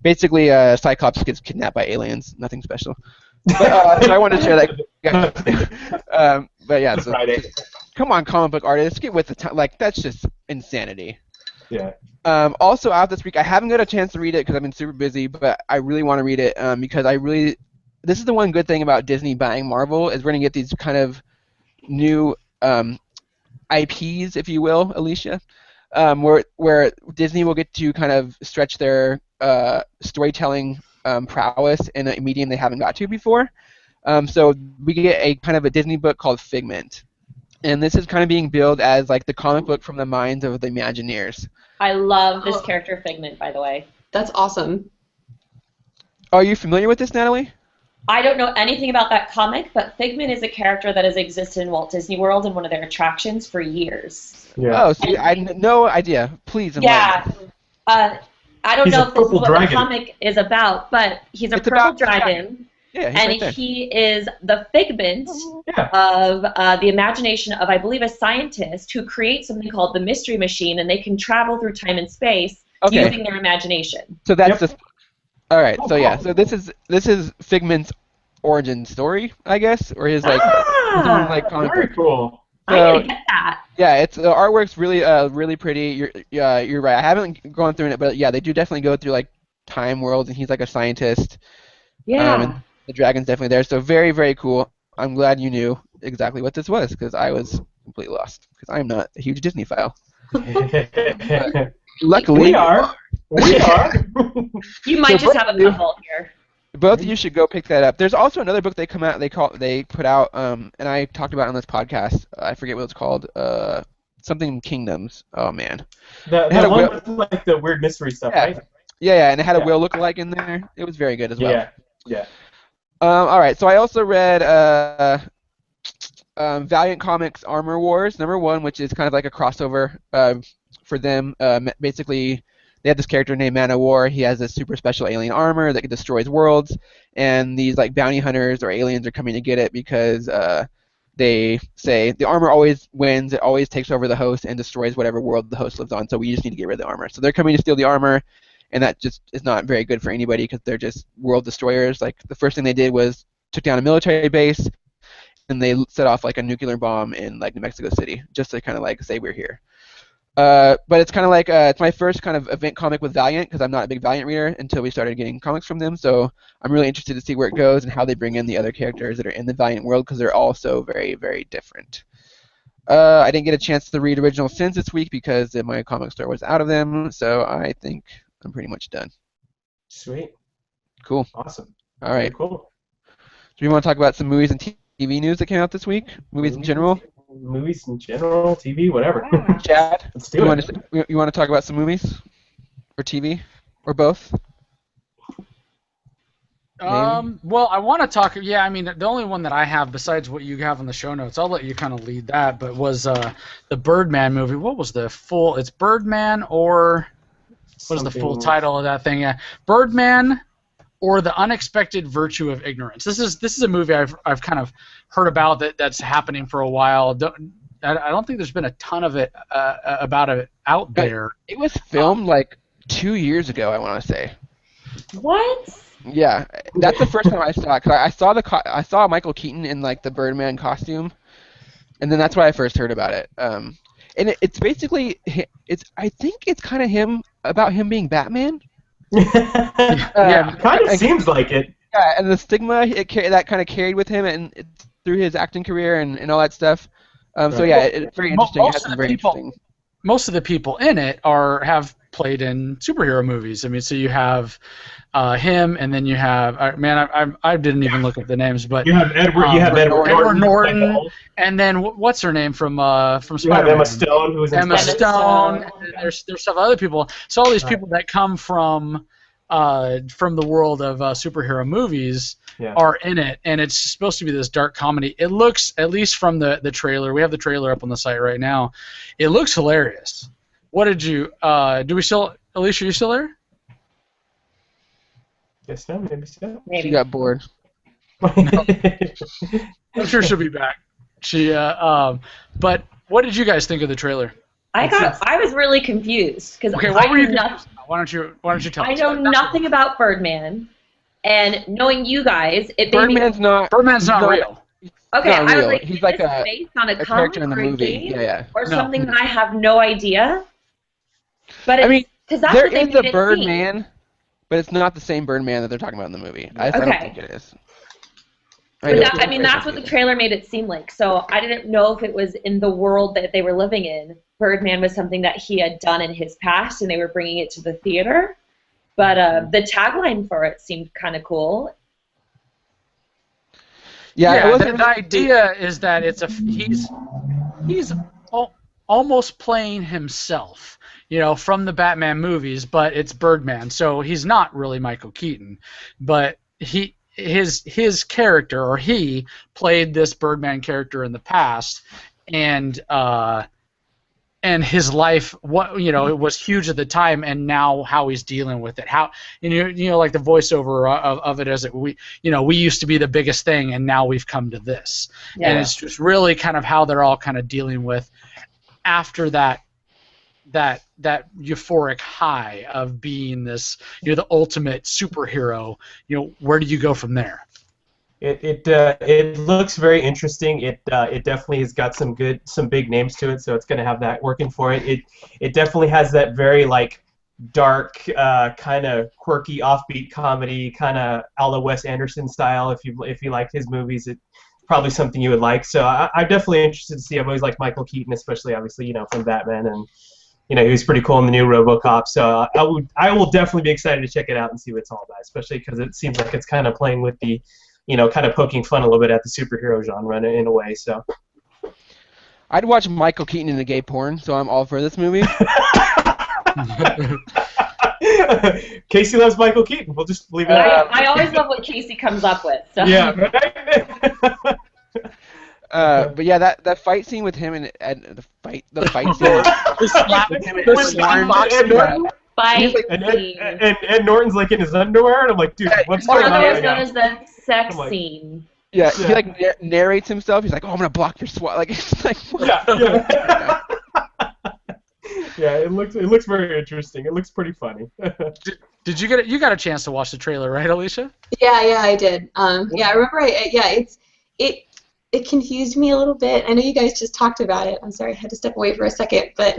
Basically, Cyclops gets kidnapped by aliens. Nothing special. But, so I wanted to share that. But yeah, so come on, comic book artists, get with the time. Like that's just insanity. Yeah. Also out this week, I haven't got a chance to read it because I've been super busy, but I really want to read it because this is the one good thing about Disney buying Marvel is we're gonna get these kind of new IPs, if you will, Alicia, where Disney will get to kind of stretch their storytelling prowess in a medium they haven't got to before. So we get a kind of a Disney book called Figment. And this is kind of being billed as like the comic book from the minds of the Imagineers. I love this character Figment, by the way. That's awesome. Are you familiar with this, Natalie? I don't know anything about that comic, but Figment is a character that has existed in Walt Disney World and one of their attractions for years. Yeah. Oh, see, I had no idea. Please enlighten me. I don't know if this is what the comic is about, but he's a purple dragon. Yeah, and right he is the figment of the imagination of, I believe, a scientist who creates something called the Mystery Machine, and they can travel through time and space using their imagination. So that's just all right. So yeah, so this is Figment's origin story, I guess, or his like comic very book. Cool. So, I gotta get that. Yeah, it's the artwork's really pretty. You're right. I haven't gone through it, but yeah, they do definitely go through like time worlds, and he's like a scientist. Yeah. And the dragon's definitely there. So very, very cool. I'm glad you knew exactly what this was because I was completely lost because I'm not a huge Disney file. Luckily, we are. You might just have a couple here. Both of you should go pick that up. There's also another book they put out, and I talked about it on this podcast. I forget what it's called. Something Kingdoms. Oh man. The one with like the weird mystery stuff, right? Yeah, and it had a whale lookalike in there. It was very good as well. Yeah. All right, so I also read Valiant Comics Armour Wars #1, which is kind of like a crossover for them. Basically, they have this character named Man of War. He has this super special alien armor that destroys worlds, and these like bounty hunters or aliens are coming to get it because they say the armor always wins. It always takes over the host and destroys whatever world the host lives on. So we just need to get rid of the armor. So they're coming to steal the armor. And that just is not very good for anybody because they're just world destroyers. Like the first thing they did was took down a military base, and they set off like a nuclear bomb in like New Mexico City just to kind of like say we're here. But it's kind of like it's my first kind of event comic with Valiant because I'm not a big Valiant reader until we started getting comics from them. So I'm really interested to see where it goes and how they bring in the other characters that are in the Valiant world because they're all so very, very different. I didn't get a chance to read Original Sins this week because my comic store was out of them, so I think I'm pretty much done. Sweet. Cool. Awesome. All right. Very cool. Do you want to talk about some movies and TV news that came out this week? Movies in general? Movies in general, TV, whatever. Chad, Let's do it. You want to talk about some movies? Or TV? Or both? Well, I want to talk. Yeah, I mean, the only one that I have besides what you have on the show notes, I'll let you kind of lead that. But was the Birdman movie? What was the full? It's Birdman or what is the full title of that thing? Yeah, Birdman or the Unexpected Virtue of Ignorance. This is a movie I've kind of heard about that's happening for a while. I don't think there's been a ton of it about it out there. It was filmed like 2 years ago, I want to say. What? Yeah, that's the first time I saw it. Cause I saw Michael Keaton in like the Birdman costume, and then that's why I first heard about it. And it's basically I think it's kind of about him being Batman. Yeah, kind of seems like it. Yeah, and the stigma that kind of carried with him and through his acting career and all that stuff. So yeah, it's very interesting. It has some very interesting. Most of the people in it have played in superhero movies. I mean, so you have him, and then you have I didn't even look up the names, but you have Edward Norton, and then what's her name from Spider-Man? You have Emma Stone, who was in Emma Stone. There's several other people. So all these people that come from the world of superhero movies are in it, and it's supposed to be this dark comedy. It looks, at least from the trailer, we have the trailer up on the site right now, it looks hilarious. What did you, Alicia, are you still there? Yes, no, maybe so. Maybe. She got bored. I'm sure she'll be back. But what did you guys think of the trailer? I was really confused because what were you? Why don't you tell us? I know nothing about Birdman, and knowing you guys, Birdman's not real. Okay, not I was real. like, He's is like this based on a comic character in the or a movie. game Yeah. or something that I have no idea? But I mean, because that's there what they is made a it Birdman, but it's not the same Birdman that they're talking about in the movie. I don't think it is. But that's what the trailer made it seem like. So I didn't know if it was in the world that they were living in. Birdman was something that he had done in his past, and they were bringing it to the theater. But the tagline for it seemed kind of cool. Yeah, the idea is that he's almost playing himself, from the Batman movies, but it's Birdman, so he's not really Michael Keaton, but his character, or he played this Birdman character in the past, and his life, it was huge at the time, and now how he's dealing with it. How like the voiceover of it as we used to be the biggest thing, and now we've come to this, and it's just really kind of how they're all kind of dealing with after that euphoric high of being this, the ultimate superhero. Where do you go from there? It looks very interesting. It definitely has got some big names to it, so it's going to have that working for it. It definitely has that very like dark, kind of quirky, offbeat comedy, kind of a la Wes Anderson style. If you like his movies, it's probably something you would like. So I'm definitely interested to see. I've always liked Michael Keaton, especially obviously from Batman, and he was pretty cool in the new RoboCop. So I will definitely be excited to check it out and see what it's all about, especially because it seems like it's kind of playing with the kind of poking fun a little bit at the superhero genre in a way. So I'd watch Michael Keaton in the gay porn, so I'm all for this movie. Casey loves Michael Keaton. We'll just leave it at that. I always love what Casey comes up with. So. Yeah, right? But yeah, that fight scene with him and the fight scene and Ed Norton's like in his underwear, and I'm like, dude, what's going on? Otherwise known as the sex scene. Yeah, he like narrates himself. He's like, "Oh, I'm gonna block your SWAT." Like it's like. Yeah. Yeah, it looks very interesting. It looks pretty funny. Did you got a chance to watch the trailer, right, Alicia? Yeah, I did. Yeah, I remember. It confused me a little bit. I know you guys just talked about it. I'm sorry, I had to step away for a second, but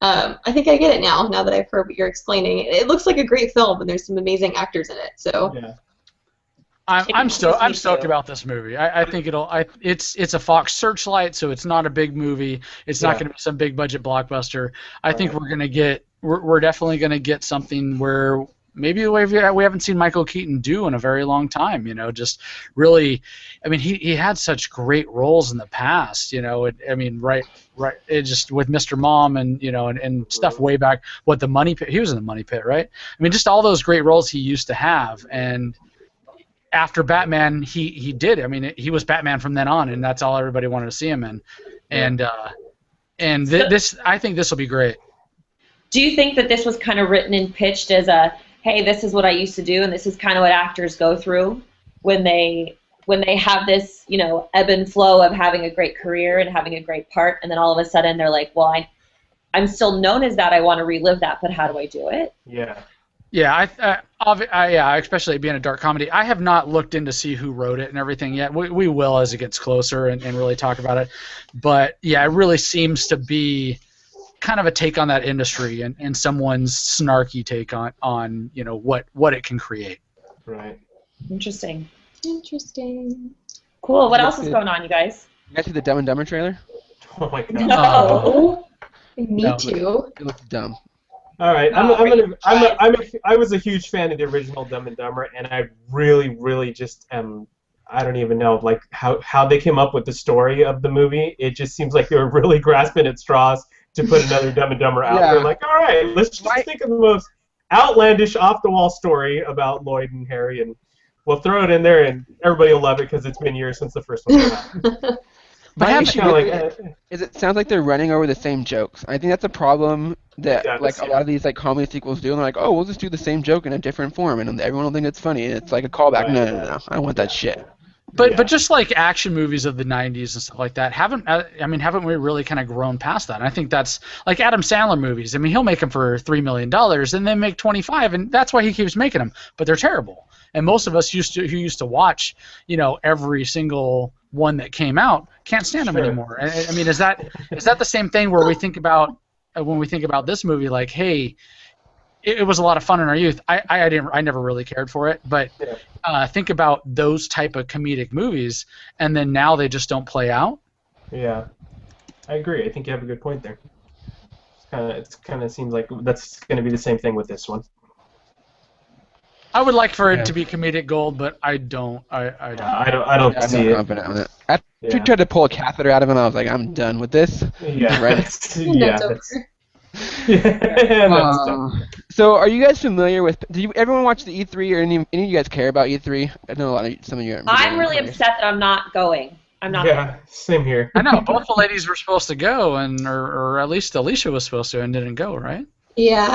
I think I get it now that I've heard what you're explaining. It looks like a great film, and there's some amazing actors in it. So. Yeah. I'm stoked about this movie. I think it's a Fox Searchlight, so it's not a big movie. It's not going to be some big budget blockbuster. I think we're definitely going to get something where maybe we haven't seen Michael Keaton do in a very long time. Just really, I mean, he had such great roles in the past. Right. It just with Mr. Mom and and stuff way back. The Money Pit? He was in the Money Pit, right? I mean, just all those great roles he used to have. And after Batman, he did. I mean, he was Batman from then on, and that's all everybody wanted to see him in. And this, I think this will be great. Do you think that this was kind of written and pitched as a, hey, this is what I used to do, and this is kind of what actors go through when they have this, ebb and flow of having a great career and having a great part, and then all of a sudden they're like, well, I'm still known as that. I want to relive that, but how do I do it? Yeah. Yeah, especially being a dark comedy. I have not looked in to see who wrote it and everything yet. We will as it gets closer and really talk about it. But yeah, it really seems to be kind of a take on that industry and someone's snarky take on what it can create. Right. Interesting. Cool. What else is going on, you guys? You guys see the Dumb and Dumber trailer? Oh my god. No. Me too. It looks dumb. All right, I was a huge fan of the original Dumb and Dumber, and I really just I don't even know like how they came up with the story of the movie. It just seems like they were really grasping at straws to put another Dumb and Dumber out there. Like, all right, let's just think of the most outlandish, off-the-wall story about Lloyd and Harry, and we'll throw it in there, and everybody will love it because it's been years since the first one came out. My issue is it sounds like they're running over the same jokes. I think that's a problem that a lot of these like comedy sequels do. And they're like, oh, we'll just do the same joke in a different form, and everyone will think it's funny. And it's like a callback. No. I don't want that shit. But just like action movies of the 90s and stuff like that, haven't we really kind of grown past that? And I think that's like Adam Sandler movies. I mean, he'll make them for $3 million and then make 25, and that's why he keeps making them. But they're terrible. And most of us who used to watch, every single one that came out can't stand them anymore. I mean, is that the same thing where we think about when we think about this movie? Like, hey, it was a lot of fun in our youth. I never really cared for it, but think about those type of comedic movies, and then now they just don't play out. Yeah, I agree. I think you have a good point there. It kind of seems like that's going to be the same thing with this one. I would like for it to be comedic gold, but I don't. I don't see it. I'm not confident on it. After you tried to pull a catheter out of him, I was like, I'm done with this. Yeah. Right. Yeah. So, are you guys familiar with? Did everyone watch the E3, or any of you guys care about E3? I know some of you. I'm really upset that I'm not going. I'm not. Yeah, same here. I know both the ladies were supposed to go, or at least Alicia was supposed to and didn't go, right? Yeah,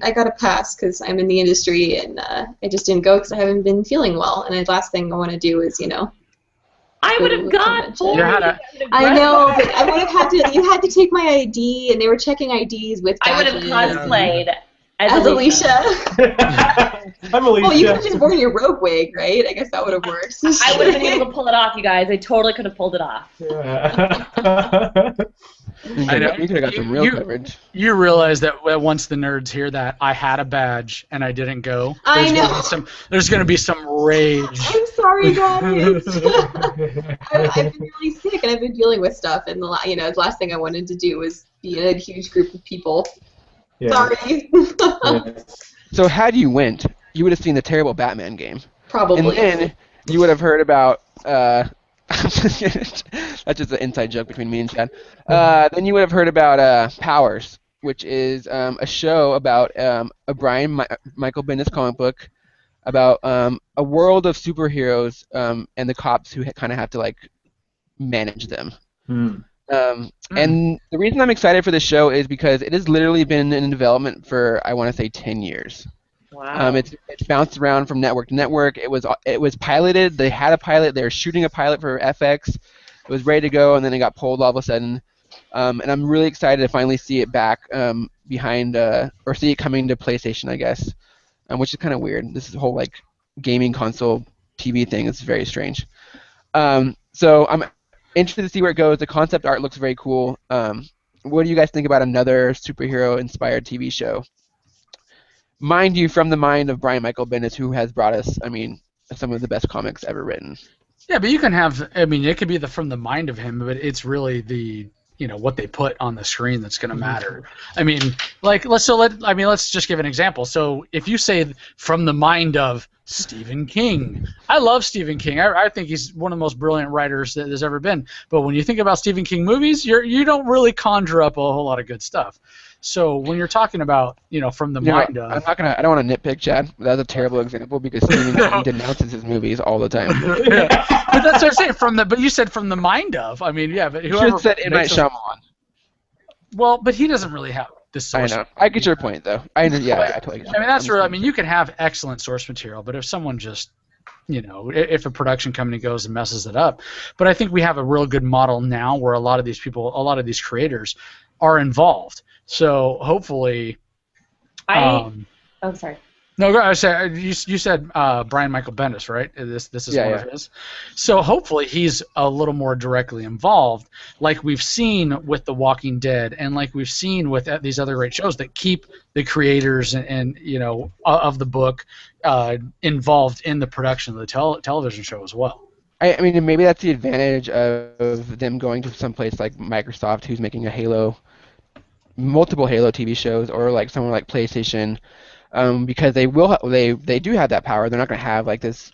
I got a pass because I'm in the industry, and I just didn't go because I haven't been feeling well. And the last thing I want to do is, I would have gone. I know, but I would have had to. You had to take my ID, and they were checking IDs with. I would have cosplayed as Alicia. I'm Alicia. Oh, you could have just worn your rogue wig, right? I guess that would have worked. I would have been able to pull it off, you guys. I totally could have pulled it off. Yeah. I know. You could have got some real coverage. You realize that once the nerds hear that I had a badge and I didn't go, there's going to be some rage. I'm sorry, guys. I've been really sick and I've been dealing with stuff, and the last thing I wanted to do was be in a huge group of people. Yeah. Sorry. So had you went, you would have seen the terrible Batman game. Probably. And then you would have heard about. That's just an inside joke between me and Chad. Then you would have heard about Powers, which is a show about a Michael Bendis comic book about a world of superheroes and the cops who kind of have to like manage them. And the reason I'm excited for this show is because it has literally been in development for, I want to say, 10 years. Wow. It's bounced around from network to network. It was piloted. They had a pilot. They were shooting a pilot for FX. It was ready to go, and then it got pulled all of a sudden. And I'm really excited to finally see it back behind, or see it coming to PlayStation, I guess, which is kind of weird. This whole like gaming console TV thing is very strange. So I'm interested to see where it goes. The concept art looks very cool. What do you guys think about another superhero-inspired TV show? Mind you, from the mind of Brian Michael Bendis, who has brought us, some of the best comics ever written. Yeah, but you can have. I mean, it could be from the mind of him, but it's really the what they put on the screen that's going to matter. I mean, like let's just give an example. So if you say from the mind of Stephen King, I love Stephen King. I think he's one of the most brilliant writers that there's ever been. But when you think about Stephen King movies, you don't really conjure up a whole lot of good stuff. So when you're talking about, from the mind of... I don't want to nitpick Chad. That's a terrible example because Stephen King denounces his movies all the time. Yeah. But that's what I'm saying, but you said from the mind of. I mean, yeah, but whoever... You should have said M. Night Shyamalan. Well, but he doesn't really have this source. I know. I get your point, though. I totally get your point. I mean, you can have excellent source material, but if someone just... if a production company goes and messes it up. But I think we have a real good model now where a lot of these creators are involved. So hopefully, sorry. No, I said you said Brian Michael Bendis, right? This is one of his. So hopefully he's a little more directly involved, like we've seen with The Walking Dead, and like we've seen with these other great shows that keep the creators and of the book involved in the production of the television show as well. I mean, maybe that's the advantage of them going to some place like Microsoft, who's making multiple Halo TV shows, or like someone like PlayStation, because they do have that power. They're not going to have like this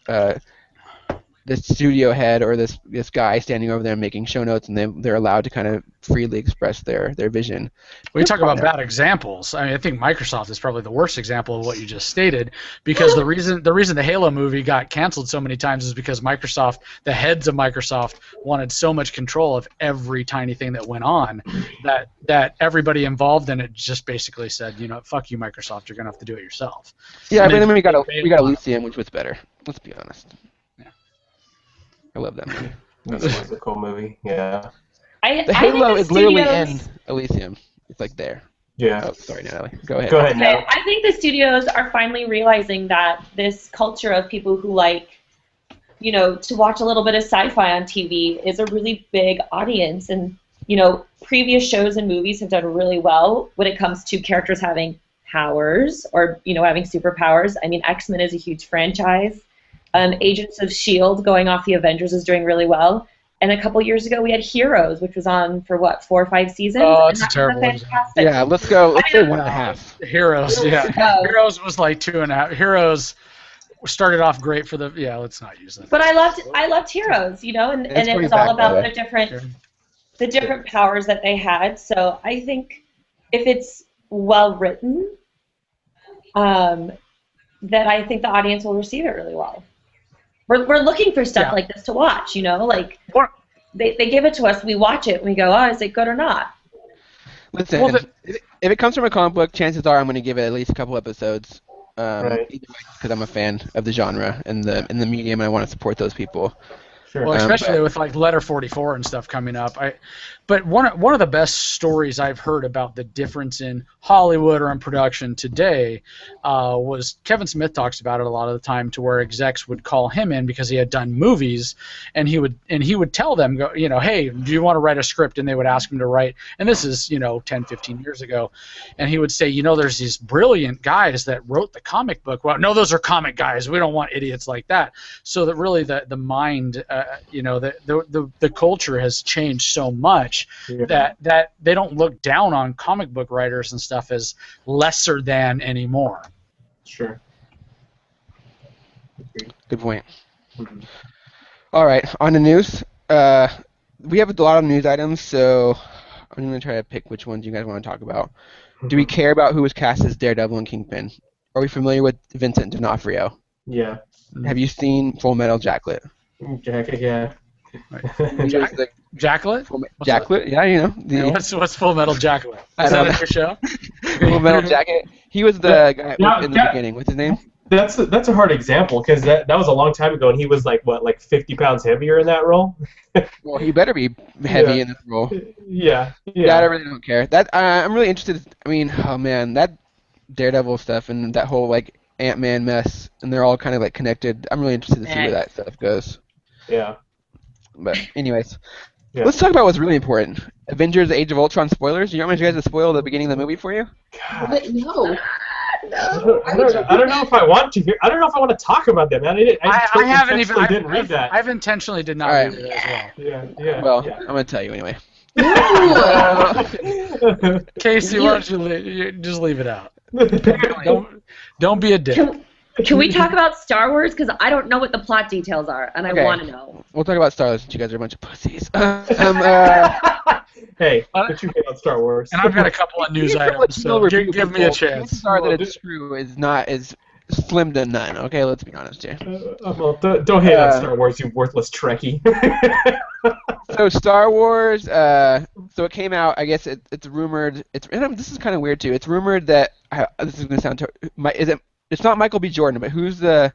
studio head or this guy standing over there making show notes, and they're allowed to kind of freely express their vision. We talk about bad examples. I mean, I think Microsoft is probably the worst example of what you just stated, because the reason the Halo movie got canceled so many times is because the heads of Microsoft wanted so much control of every tiny thing that went on that everybody involved in it just basically said, fuck you, Microsoft, you're gonna have to do it yourself. Yeah, but then we got Elysium, which was better. Let's be honest. I love that movie. That was a cool movie. Yeah. The Halo is literally in Elysium. It's like there. Yeah. Oh, sorry, Natalie. Go ahead. Natalie. I think the studios are finally realizing that this culture of people who like, to watch a little bit of sci-fi on TV is a really big audience, and previous shows and movies have done really well when it comes to characters having powers or having superpowers. I mean, X-Men is a huge franchise. Agents of S.H.I.E.L.D. going off the Avengers is doing really well. And a couple years ago, we had Heroes, which was on for, 4 or 5 seasons? Oh, it's a terrible one. Yeah, let's say 1.5. Heroes, yeah. Heroes was like 2.5. Heroes started off great for let's not use that. But I loved Heroes, and it was all about the different powers that they had. So I think if it's well written, that I think the audience will receive it really well. We're looking for stuff like this to watch, like they give it to us, we watch it, and we go, oh, is it good or not? Listen, if it comes from a comic book, chances are I'm going to give it at least a couple episodes, because I'm a fan of the genre and the medium, and I want to support those people. Sure. Well, especially with like Letter 44 and stuff coming up. But one of the best stories I've heard about the difference in Hollywood or in production today was Kevin Smith talks about it a lot of the time, to where execs would call him in because he had done movies, and he would tell them, hey, do you want to write a script? And they would ask him to write, and this is 10, 15 years ago, and he would say, there's these brilliant guys that wrote the comic book. Well, no, those are comic guys. We don't want idiots like that. So that really the mind. The culture has changed so much that they don't look down on comic book writers and stuff as lesser than anymore. Sure. Good point. Mm-hmm. All right, on the news. We have a lot of news items, so I'm going to try to pick which ones you guys want to talk about. Do we care about who was cast as Daredevil and Kingpin? Are we familiar with Vincent D'Onofrio? Yeah. Have you seen Full Metal Jacket? Jacket, yeah. Jacklet? Jacklet, yeah, what's Full Metal Jacket? Is that a your show? Full Metal Jacket. He was the guy in the beginning. What's his name? That's a hard example, because that was a long time ago, and he was like 50 pounds heavier in that role. Well, he better be heavy in this role. Yeah. That I really don't care. That I'm really interested. I mean, oh man, that Daredevil stuff and that whole Ant-Man mess, and they're all kind of connected. I'm really interested to see where that stuff goes. Yeah. But anyways, let's talk about what's really important. Avengers: Age of Ultron spoilers. You want me to guys to spoil the beginning of the movie for you? But no. I don't know if I want to hear. I don't know if I want to talk about them. I haven't even. Didn't read that. I've intentionally did not read it as well. Yeah. Well, I'm gonna tell you anyway. Casey, why don't you just leave it out? Don't be a dick. Can we talk about Star Wars? Because I don't know what the plot details are, and Okay. I want to know. We'll talk about Star Wars since you guys are a bunch of pussies. Hey, what you hate on Star Wars? And I've got a couple of news items, so give me a chance. Chances are that it's true is slim to none. Okay, let's be honest here. Well, don't hate on Star Wars, you worthless Trekkie. So Star Wars, so it came out. I guess it's rumored. This is kind of weird too. It's rumored that this is gonna sound. It's not Michael B. Jordan, but who's the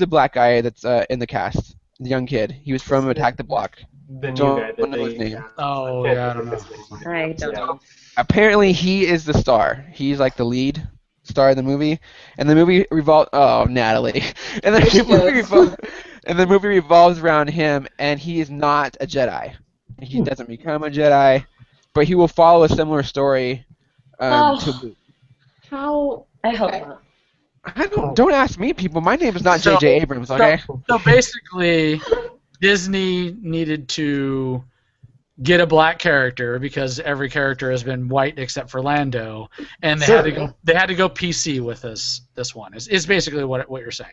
black guy that's in the cast? The young kid. He was from Attack the Block. The new guy that know his name. Oh, yeah, I don't know. I don't know. Apparently, he is the star. He's like the lead star of the movie, and the movie revolves. Oh, Natalie! And the movie revolves around him, and he is not a Jedi. He doesn't become a Jedi, but he will follow a similar story to Luke. How? I hope not. Don't ask me, people. My name is not J.J. Abrams. Okay. So basically, Disney needed to get a black character because every character has been white except for Lando, and they had to go PC with this one. Is basically what you're saying.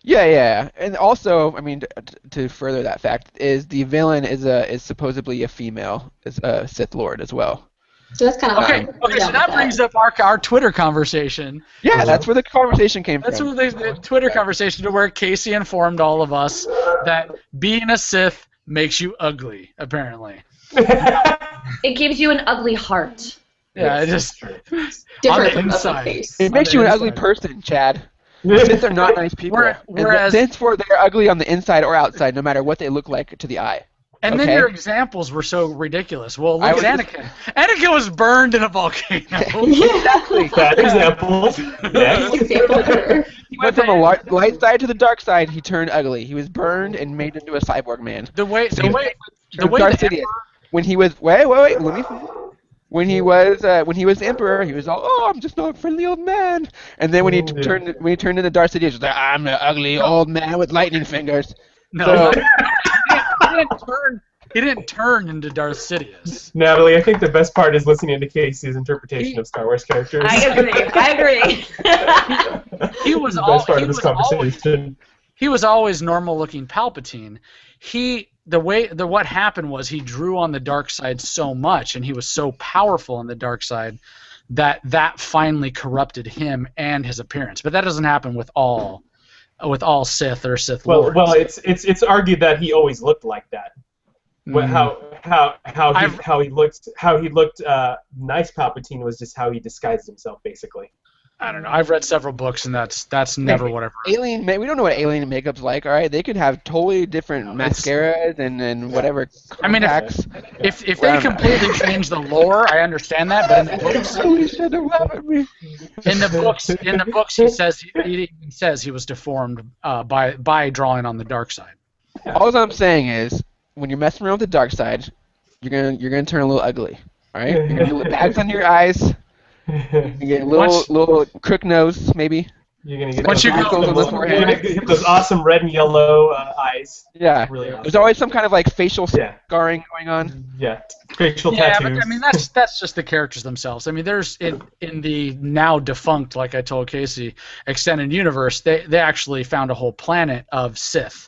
Yeah, and also, I mean, to further that fact, is the villain is supposedly a female, is a Sith Lord as well. So that's kind of okay. So that brings up our Twitter conversation. Yeah, that's where the conversation came That's from. where the Twitter conversation to where Casey informed all of us that being a Sith makes you ugly, apparently. It gives you an ugly heart. Yeah, it just different on the from inside. face. It makes you an ugly person, Chad. Sith are not nice people. Whereas Thenceforth, they're ugly on the inside or outside, no matter what they look like to the eye. And then your examples were so ridiculous. Well, look at Anakin. Anakin was burned in a volcano. Exactly. Bad example. Example. He went from a light side to the dark side. He turned ugly. He was burned and made into a cyborg man. The way Darth Sidious. When he was wait, let me finish. When he was emperor, he was all, oh, I'm just a friendly old man. And then when he turned into Darth Sidious, he was like, I'm an ugly old man with lightning fingers. No. He didn't turn into Darth Sidious. Natalie, I think the best part is listening to Casey's interpretation of Star Wars characters. I agree. He was the best part of this conversation. He was always normal-looking Palpatine. What happened was he drew on the dark side so much, and he was so powerful on the dark side that finally corrupted him and his appearance. But that doesn't happen with all Sith or Sith Lords. Well, it's argued that he always looked like that. How he looked nice Palpatine was just how he disguised himself, basically. I don't know. I've read several books, and that's never whatever. Alien, we don't know what alien makeup's like. All right, they could have totally different mascaras and whatever. I mean, if they completely change the lore, I understand that. But in the books, he says he was deformed by drawing on the dark side. All I'm saying is, when you're messing around with the dark side, you're gonna turn a little ugly. All right, you're gonna get bags under your eyes. You get a little crook nose, maybe. You're gonna get those awesome red and yellow eyes. Yeah, really awesome. There's always some kind of like facial scarring going on. Yeah, facial tattoos. But I mean that's just the characters themselves. I mean, there's in the now defunct, like I told Casey, extended universe, they actually found a whole planet of Sith.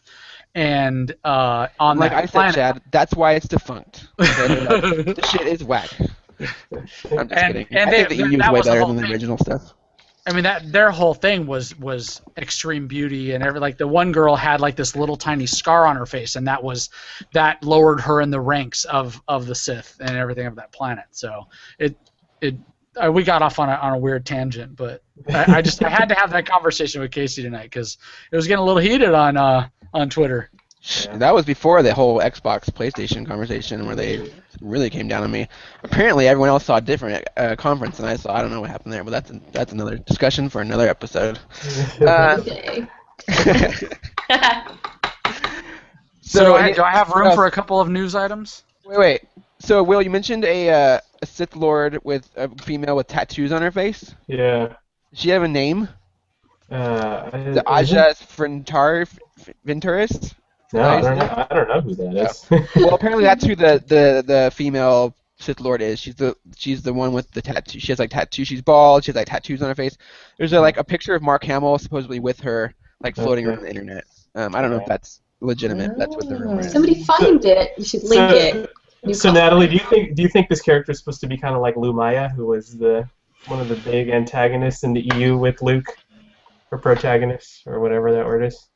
And on like that I said, planet, Chad, that's why it's defunct. This shit is whack. I'm just kidding. I think the EU is way better than the original stuff. I mean, their whole thing was extreme beauty and like the one girl had like this little tiny scar on her face, and that lowered her in the ranks of the Sith and everything of that planet. So we got off on a weird tangent, but I had to have that conversation with Casey tonight because it was getting a little heated on Twitter. Yeah. That was before the whole Xbox PlayStation conversation where they really came down on me. Apparently everyone else saw a different conference than I saw. I don't know what happened there, but that's another discussion for another episode. Okay. So do I have room for a couple of news items? Wait. So Will, you mentioned a a Sith Lord with a female with tattoos on her face? Yeah. Does she have a name? The Is Aja it? Venturis? No, I don't know. I don't know who that is. Well, apparently that's who the female Sith Lord is. She's the one with the tattoo. She has like tattoos. She's bald. She has like tattoos on her face. There's like a picture of Mark Hamill supposedly with her, like floating around the internet. I don't know if that's legitimate. That's what the rumor is. Somebody find it. You should link it. So Natalie, do you think this character is supposed to be kind of like Lumaya, who was one of the big antagonists in the EU with Luke, or protagonist, or whatever that word is?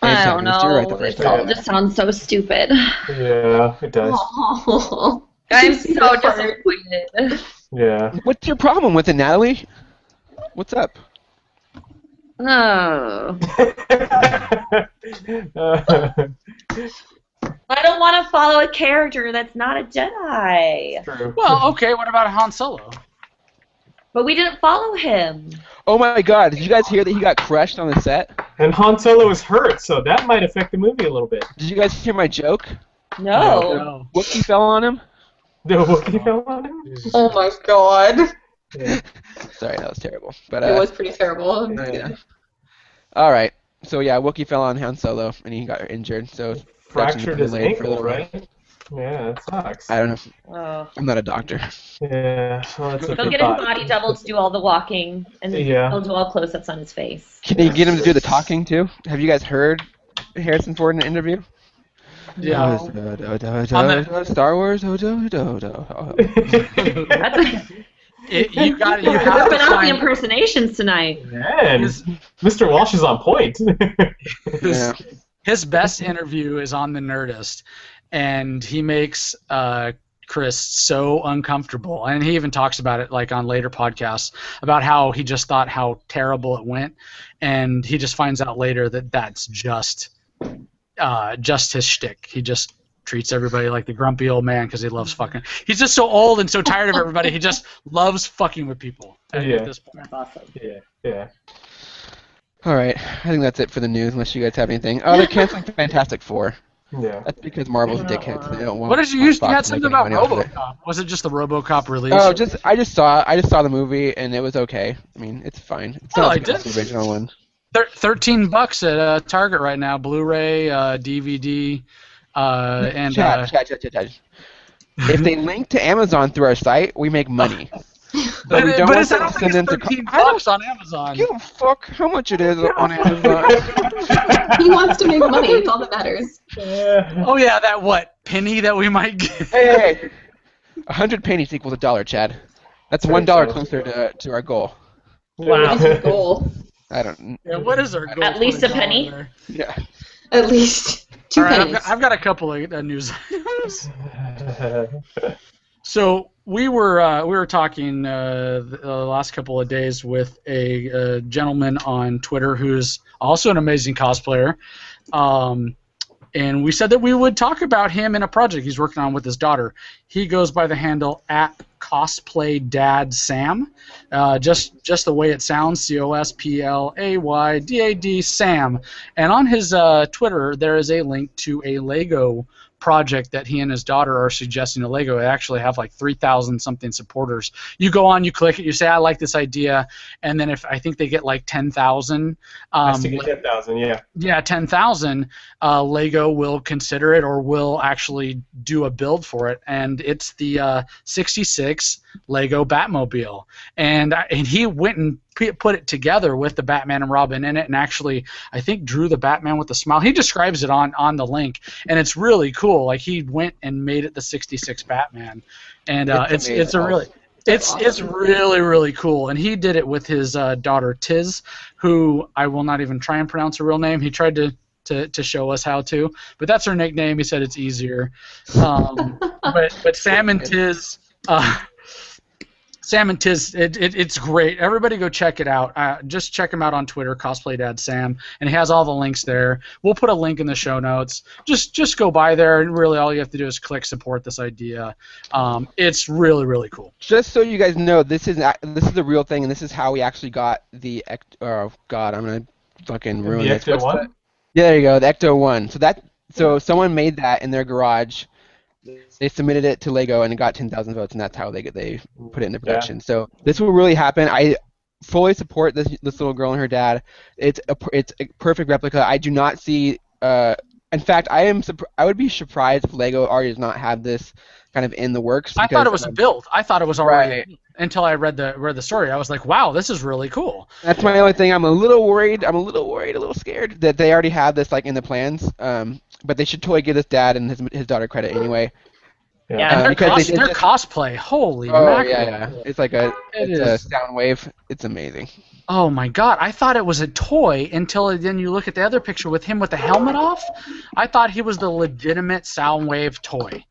I don't You're right the know. first It all time. just sounds so stupid. Yeah, it does. Oh. I'm so disappointed. Yeah. What's your problem with it, Natalie? What's up? Oh. True. I don't want to follow a character that's not a Jedi. Well, okay. What about Han Solo? But we didn't follow him. Oh my God! Did you guys hear that he got crushed on the set? And Han Solo is hurt, so that might affect the movie a little bit. Did you guys hear my joke? No. No. Wookiee fell on him. The Wookiee fell on him? Oh my god. Yeah. Sorry, that was terrible. But It was pretty terrible. yeah. All right. So yeah, Wookiee fell on Han Solo and he got injured. So Fractured his delayed for a ankle, little bit. right? Yeah, that sucks. I don't know. Oh. I'm not a doctor. Yeah, well, that's a He'll good get thought. his body double to do all the walking, and Yeah. he'll do all close-ups on his face. Can you get him to do the talking too? Have you guys heard Harrison Ford in an interview? Yeah. Star Wars. That's You We're have ripping to out the find impersonations tonight. Man, His- Mr. Walsh is on point. Yeah. his best interview is on the Nerdist, and he makes Chris so uncomfortable, and he even talks about it like on later podcasts about how he just thought how terrible it went, and he just finds out later that that's just his shtick. He just treats everybody like the grumpy old man because he loves fucking. He's just so old and so tired of everybody. He just loves fucking with people at this point. That's awesome. Yeah. All right. I think that's it for the news. Unless you guys have anything. Oh, they're canceling Fantastic Four. Yeah. That's because Marvel's dickheads. They don't want. What did you use? You Fox had to something make about any money off of it. RoboCop. Was it just the RoboCop release? Oh, I just saw the movie and it was okay. I mean, it's fine. It's I not liked as good as it. the original one. $13 at Target right now. Blu-ray, DVD, and Chat. If they link to Amazon through our site, we make money. But we don't but want it's them not to send them to. $13 on Amazon. Give a fuck how much it is on Amazon. He wants to make money. It's all that matters. Oh yeah, that penny that we might get. Hey, 100 pennies equals $1, Chad. That's $1 closer to our goal. What is your goal? I don't. Yeah, what is our goal? At least a penny. There? Yeah. At least two All right, pennies. I've got a couple of news items. So we were talking the last couple of days with a gentleman on Twitter who's also an amazing cosplayer, and we said that we would talk about him in a project he's working on with his daughter. He goes by the handle @CosplayDadSam, just the way it sounds, COSPLAYDAD Sam. And on his Twitter, there is a link to a Lego project that he and his daughter are suggesting to Lego. They actually have like 3,000 something supporters. You go on, you click it, you say I like this idea, and then if I think they get like 10,000, Has to get 10,000, yeah. yeah, 10,000, Lego will consider it or will actually do a build for it, and it's the 66 Lego Batmobile, and he went and put it together with the Batman and Robin in it, and actually I think drew the Batman with a smile. He describes it on the link, and it's really cool. Like he went and made it the 66 Batman, and it's really really cool. And he did it with his daughter Tiz, who I will not even try and pronounce her real name. He tried to show us how to, but that's her nickname. He said it's easier. But Sam and Tiz. Sam and Tiz, it's great. Everybody go check it out. Just check him out on Twitter, CosplayDadSam, and he has all the links there. We'll put a link in the show notes. Just go by there, and really all you have to do is click support this idea. It's really, really cool. Just so you guys know, this is the real thing, and this is how we actually got the oh god, I'm gonna fucking ruin The this. Ecto-1? Yeah, there you go, the Ecto-1. So someone made that in their garage They submitted it to Lego and it got 10,000 votes, and that's how they put it into production. So this will really happen. I fully support this little girl and her dad. It's a perfect replica. I do not see. In fact, I would be surprised if Lego already does not have this kind of in the works. I thought it was a build. I thought it was already right. Until I read the story. I was like, wow, this is really cool. That's my only thing. I'm a little worried. A little scared that they already have this like in the plans. But they should totally give his dad and his daughter credit anyway. Yeah. And their cosplay, holy mackerel. Yeah. It's like a sound wave. It's amazing. Oh my god, I thought it was a toy until then you look at the other picture with him with the helmet off. I thought he was the legitimate Soundwave toy.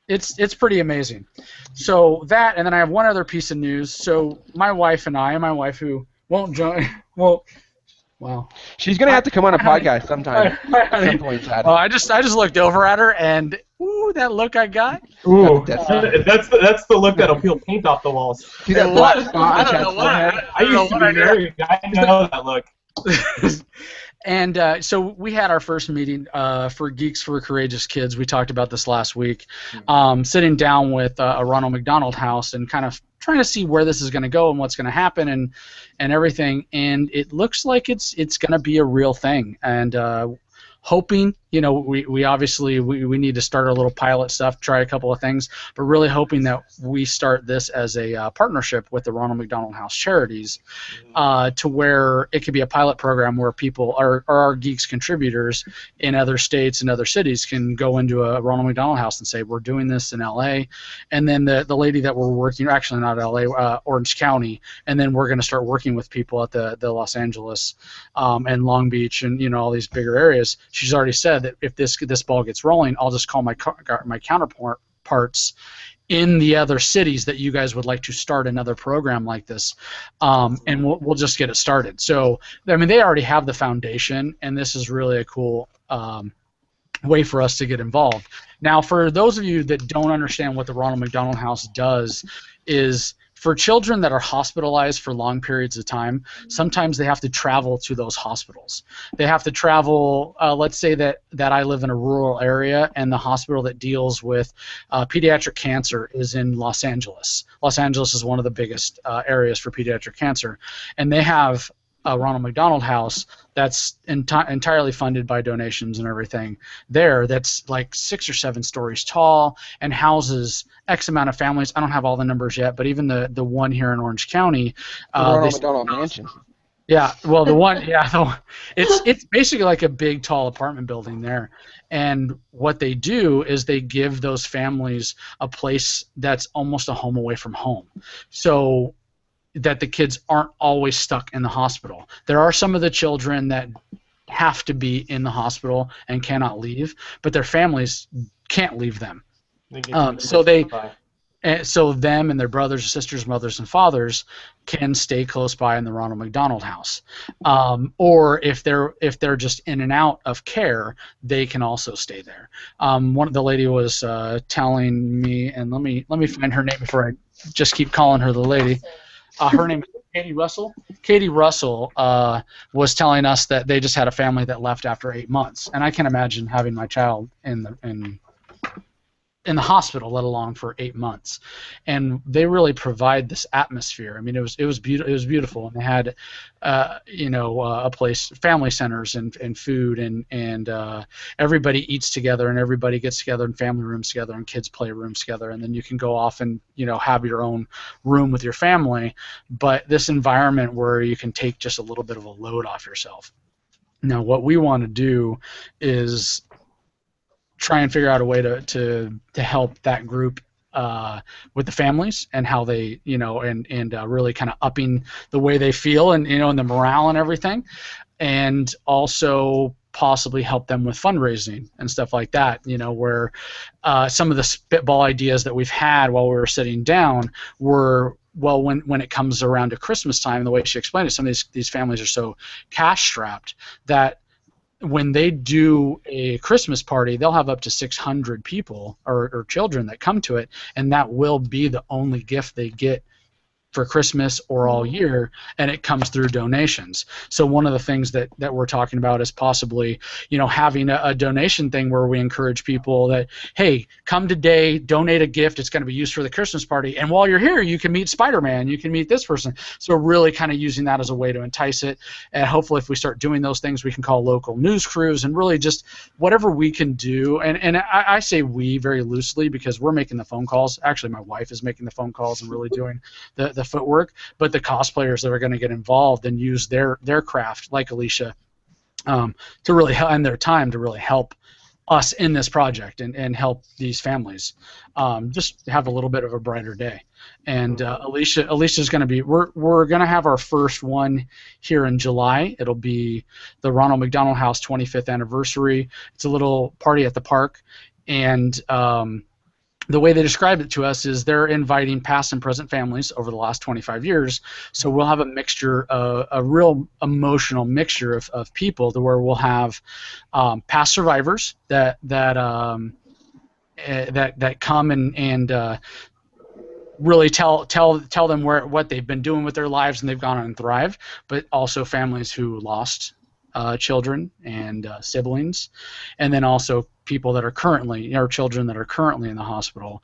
It's pretty amazing. So that, and then I have one other piece of news. So my wife who won't join, well, she's gonna have to come on a podcast sometime. At some point, Chad. Well, I just looked over at her and ooh, that look I got. Ooh, that's the look that'll peel paint off the walls. See that black spot I on don't Chad's know what. forehead? I used to be married. I know that look. And so we had our first meeting for Geeks for Courageous Kids. We talked about this last week, sitting down with a Ronald McDonald House and kind of trying to see where this is going to go and what's going to happen and everything. And it looks like it's going to be a real thing. And hoping, we obviously we need to start our little pilot stuff, try a couple of things, but really hoping that we start this as a partnership with the Ronald McDonald House Charities, to where it could be a pilot program where people our Geeks contributors in other states and other cities can go into a Ronald McDonald House and say, we're doing this in LA, and then the lady that we're working, actually not LA, Orange County, and then we're going to start working with people at the Los Angeles and Long Beach and all these bigger areas. She's already said that if this ball gets rolling, I'll just call my counterparts in the other cities that you guys would like to start another program like this, and we'll just get it started. So, I mean, they already have the foundation, and this is really a cool way for us to get involved. Now, for those of you that don't understand what the Ronald McDonald House does, is for children that are hospitalized for long periods of time, sometimes they have to travel to those hospitals. They have to travel, let's say that I live in a rural area and the hospital that deals with pediatric cancer is in Los Angeles. Los Angeles is one of the biggest areas for pediatric cancer. And they have a Ronald McDonald House that's entirely funded by donations and everything there, that's like 6 or 7 stories tall and houses X amount of families. I don't have all the numbers yet, but even the one here in Orange County, Ronald McDonald Mansion. Yeah, well, the one, yeah, it's basically like a big, tall apartment building there. And what they do is they give those families a place that's almost a home away from home, so that the kids aren't always stuck in the hospital. There are some of the children that have to be in the hospital and cannot leave, but their families can't leave them. So them and their brothers and sisters, mothers and fathers can stay close by in the Ronald McDonald House. Or if they're just in and out of care, they can also stay there. The lady was telling me, and let me find her name before I just keep calling her the lady. Her name is Katie Russell. Katie Russell was telling us that they just had a family that left after 8 months, and I can imagine having my child in the hospital, let alone for 8 months. And they really provide this atmosphere. I mean, it was beautiful, and they had a place, family centers and food, and everybody eats together, and everybody gets together in family rooms together, and kids play rooms together, and then you can go off and have your own room with your family, but this environment where you can take just a little bit of a load off yourself. Now, what we want to do is try and figure out a way to help that group with the families and how they, and really kind of upping the way they feel and, and the morale and everything, and also possibly help them with fundraising and stuff like that, where some of the spitball ideas that we've had while we were sitting down were, well, when it comes around to Christmas time, the way she explained it, some of these families are so cash-strapped that when they do a Christmas party, they'll have up to 600 people or children that come to it, and that will be the only gift they get for Christmas or all year, and it comes through donations. So one of the things that we're talking about is possibly, having a donation thing where we encourage people that, hey, come today, donate a gift. It's going to be used for the Christmas party, and while you're here, you can meet Spider-Man, you can meet this person. So really kind of using that as a way to entice it, and hopefully if we start doing those things, we can call local news crews and really just whatever we can do. And I say we very loosely because we're making the phone calls. Actually, my wife is making the phone calls and really doing the footwork, but the cosplayers that are going to get involved and use their craft, like Alicia, to really and their time to really help us in this project and help these families just have a little bit of a brighter day. And Alicia's going to be, we're going to have our first one here in July. It'll be the Ronald McDonald House 25th anniversary. It's a little party at the park, and the way they described it to us is they're inviting past and present families over the last 25 years. So we'll have a mixture, a real emotional mixture of people, to where we'll have past survivors that come and really tell them what they've been doing with their lives, and they've gone on and thrived. But also families who lost children and siblings, and then also people that are currently, or children that are currently in the hospital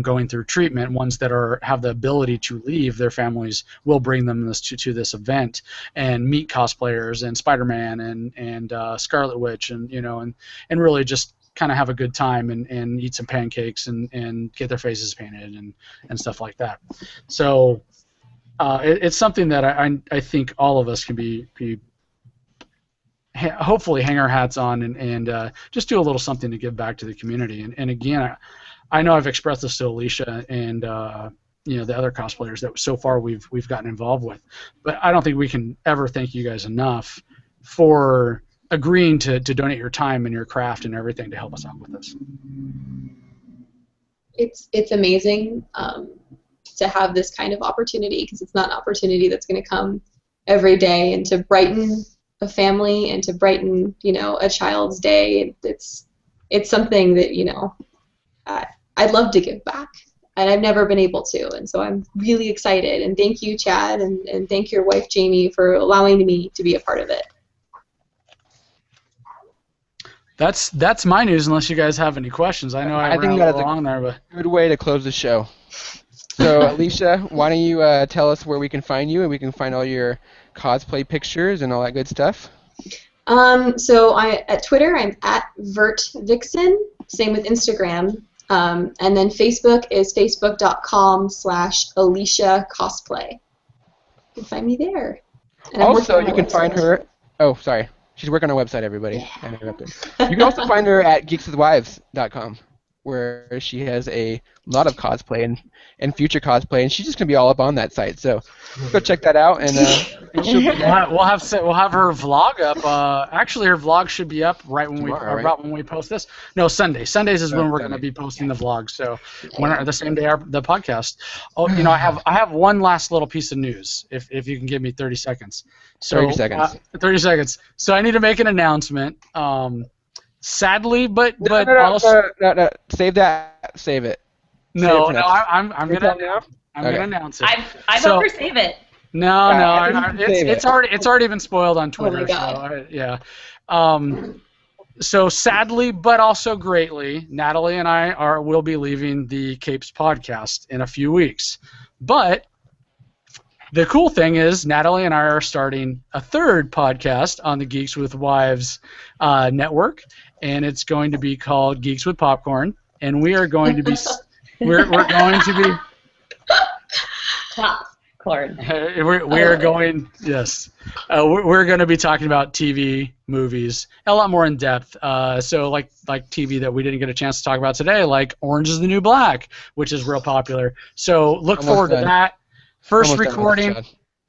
going through treatment. Ones that have the ability to leave their families, will bring them to this event and meet cosplayers and Spider-Man and Scarlet Witch, and and really just kind of have a good time and eat some pancakes and get their faces painted and stuff like that. So it's something that I think all of us can be hopefully hang our hats on and just do a little something to give back to the community. And again, I know I've expressed this to Alicia and the other cosplayers that so far we've gotten involved with, but I don't think we can ever thank you guys enough for agreeing to donate your time and your craft and everything to help us out with this. It's amazing to have this kind of opportunity, because it's not an opportunity that's going to come every day, and to brighten a family and to brighten a child's day. It's something that I'd love to give back, and I've never been able to, and so I'm really excited. And thank you, Chad, and thank your wife Jamie for allowing me to be a part of it. That's my news, unless you guys have any questions. I know I think ran a that's little long there, but good way to close the show. So Alicia, why don't you tell us where we can find you, and we can find all your cosplay pictures and all that good stuff? So at Twitter, I'm at Vert Vixen. Same with Instagram. And then Facebook is facebook.com/Alicia Cosplay. You can find me there. And also, you can find her. Oh, sorry. She's working on her website, everybody. Yeah. I interrupted. You can also find her at geekswithwives.com, where she has a lot of cosplay and future cosplay, and she's just gonna be all up on that site. So go check that out, and we'll have her vlog up. Actually, her vlog should be up right when we post this. No, Sunday. Sundays is when we're gonna be posting the vlog. So the same day the podcast. Oh, I have one last little piece of news. If you can give me 30 seconds. So 30 seconds. 30 seconds. So I need to make an announcement. Sadly, but no, save that. Save it. No, I'm gonna announce it. I vote for save it. No, it's already been spoiled on Twitter. Oh my God. So yeah. So sadly, but also greatly, Natalie and I will be leaving the Capes podcast in a few weeks. But the cool thing is, Natalie and I are starting a third podcast on the Geeks with Wives network, and it's going to be called Geeks with Popcorn, and we are going to be we're going to be popcorn. We're going we're going to be talking about TV, movies, a lot more in depth. So like TV that we didn't get a chance to talk about today, like Orange is the New Black, which is real popular. So look forward to that. First recording.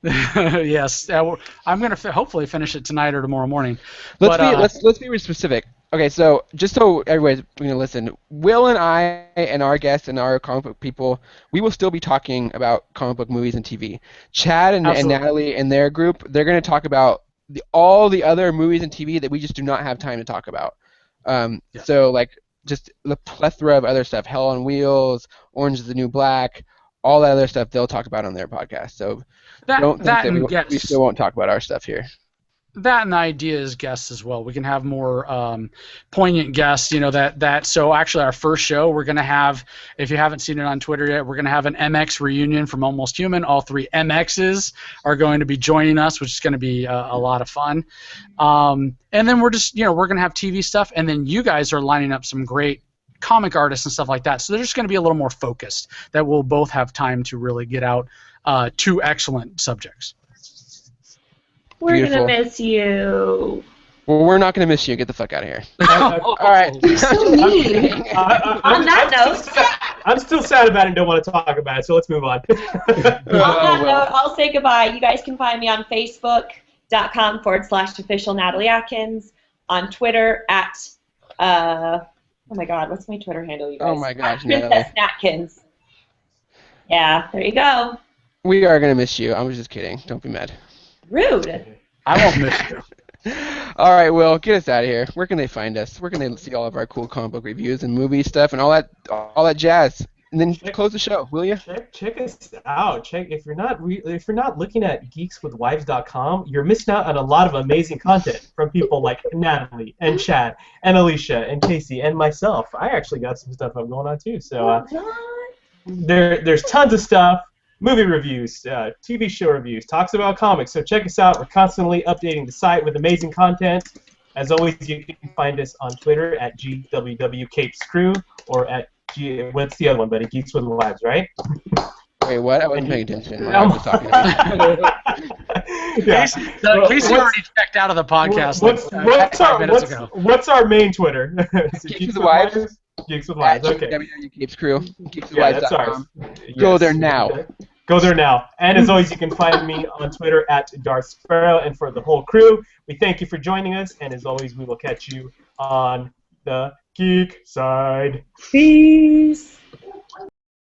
Yes, I'm going to hopefully finish it tonight or tomorrow morning. Let's be specific. Okay, so just so everybody's going to listen, Will and I and our guests and our comic book people, we will still be talking about comic book movies and TV. Chad and Natalie and their group, they're going to talk about all the other movies and TV that we just do not have time to talk about. So like just the plethora of other stuff, Hell on Wheels, Orange is the New Black, all that other stuff they'll talk about on their podcast. So don't think that we still won't talk about our stuff here. That and the idea is guests as well. We can have more poignant guests, so actually our first show we're going to have, if you haven't seen it on Twitter yet, we're going to have an MX reunion from Almost Human. All 3 MXs are going to be joining us, which is going to be a lot of fun. And then we're just, we're going to have TV stuff, and then you guys are lining up some great comic artists and stuff like that. So they're just going to be a little more focused, that we'll both have time to really get out 2 excellent subjects. We're Beautiful. going to miss you. Well, we're not going to miss you. Get the fuck out of here. All right. So mean. On that note, I'm still sad about it and don't want to talk about it, so let's move on. on that note, I'll say goodbye. You guys can find me on Facebook.com/official Natalie Atkins, on Twitter at, oh my God, what's my Twitter handle, you guys? Oh my gosh, Princess Natkins. Yeah, there you go. We are going to miss you. I was just kidding. Don't be mad. Rude. I won't miss you. All right, Will, get us out of here. Where can they find us? Where can they see all of our cool comic book reviews and movie stuff and all that jazz? And then close the show, will you? Check us out. If you're not looking at geekswithwives.com, you're missing out on a lot of amazing content from people like Natalie and Chad and Alicia and Casey and myself. I actually got some stuff I'm going on too. So there's tons of stuff. Movie reviews, TV show reviews, talks about comics. So check us out. We're constantly updating the site with amazing content. As always, you can find us on Twitter at GWW Capes Crew or at what's the other one, buddy? Geeks with Wives, right? Wait, what? I wasn't paying attention. What I was talking about. Casey already checked out of the podcast what's our main Twitter? Geeks with Wives? Geeks with Wives, okay. GWW Capes Crew. Yeah, that's ours. Go there now. Go there now. And as always, you can find me on Twitter at Darth Sparrow. And for the whole crew, we thank you for joining us. And as always, we will catch you on the geek side. Peace.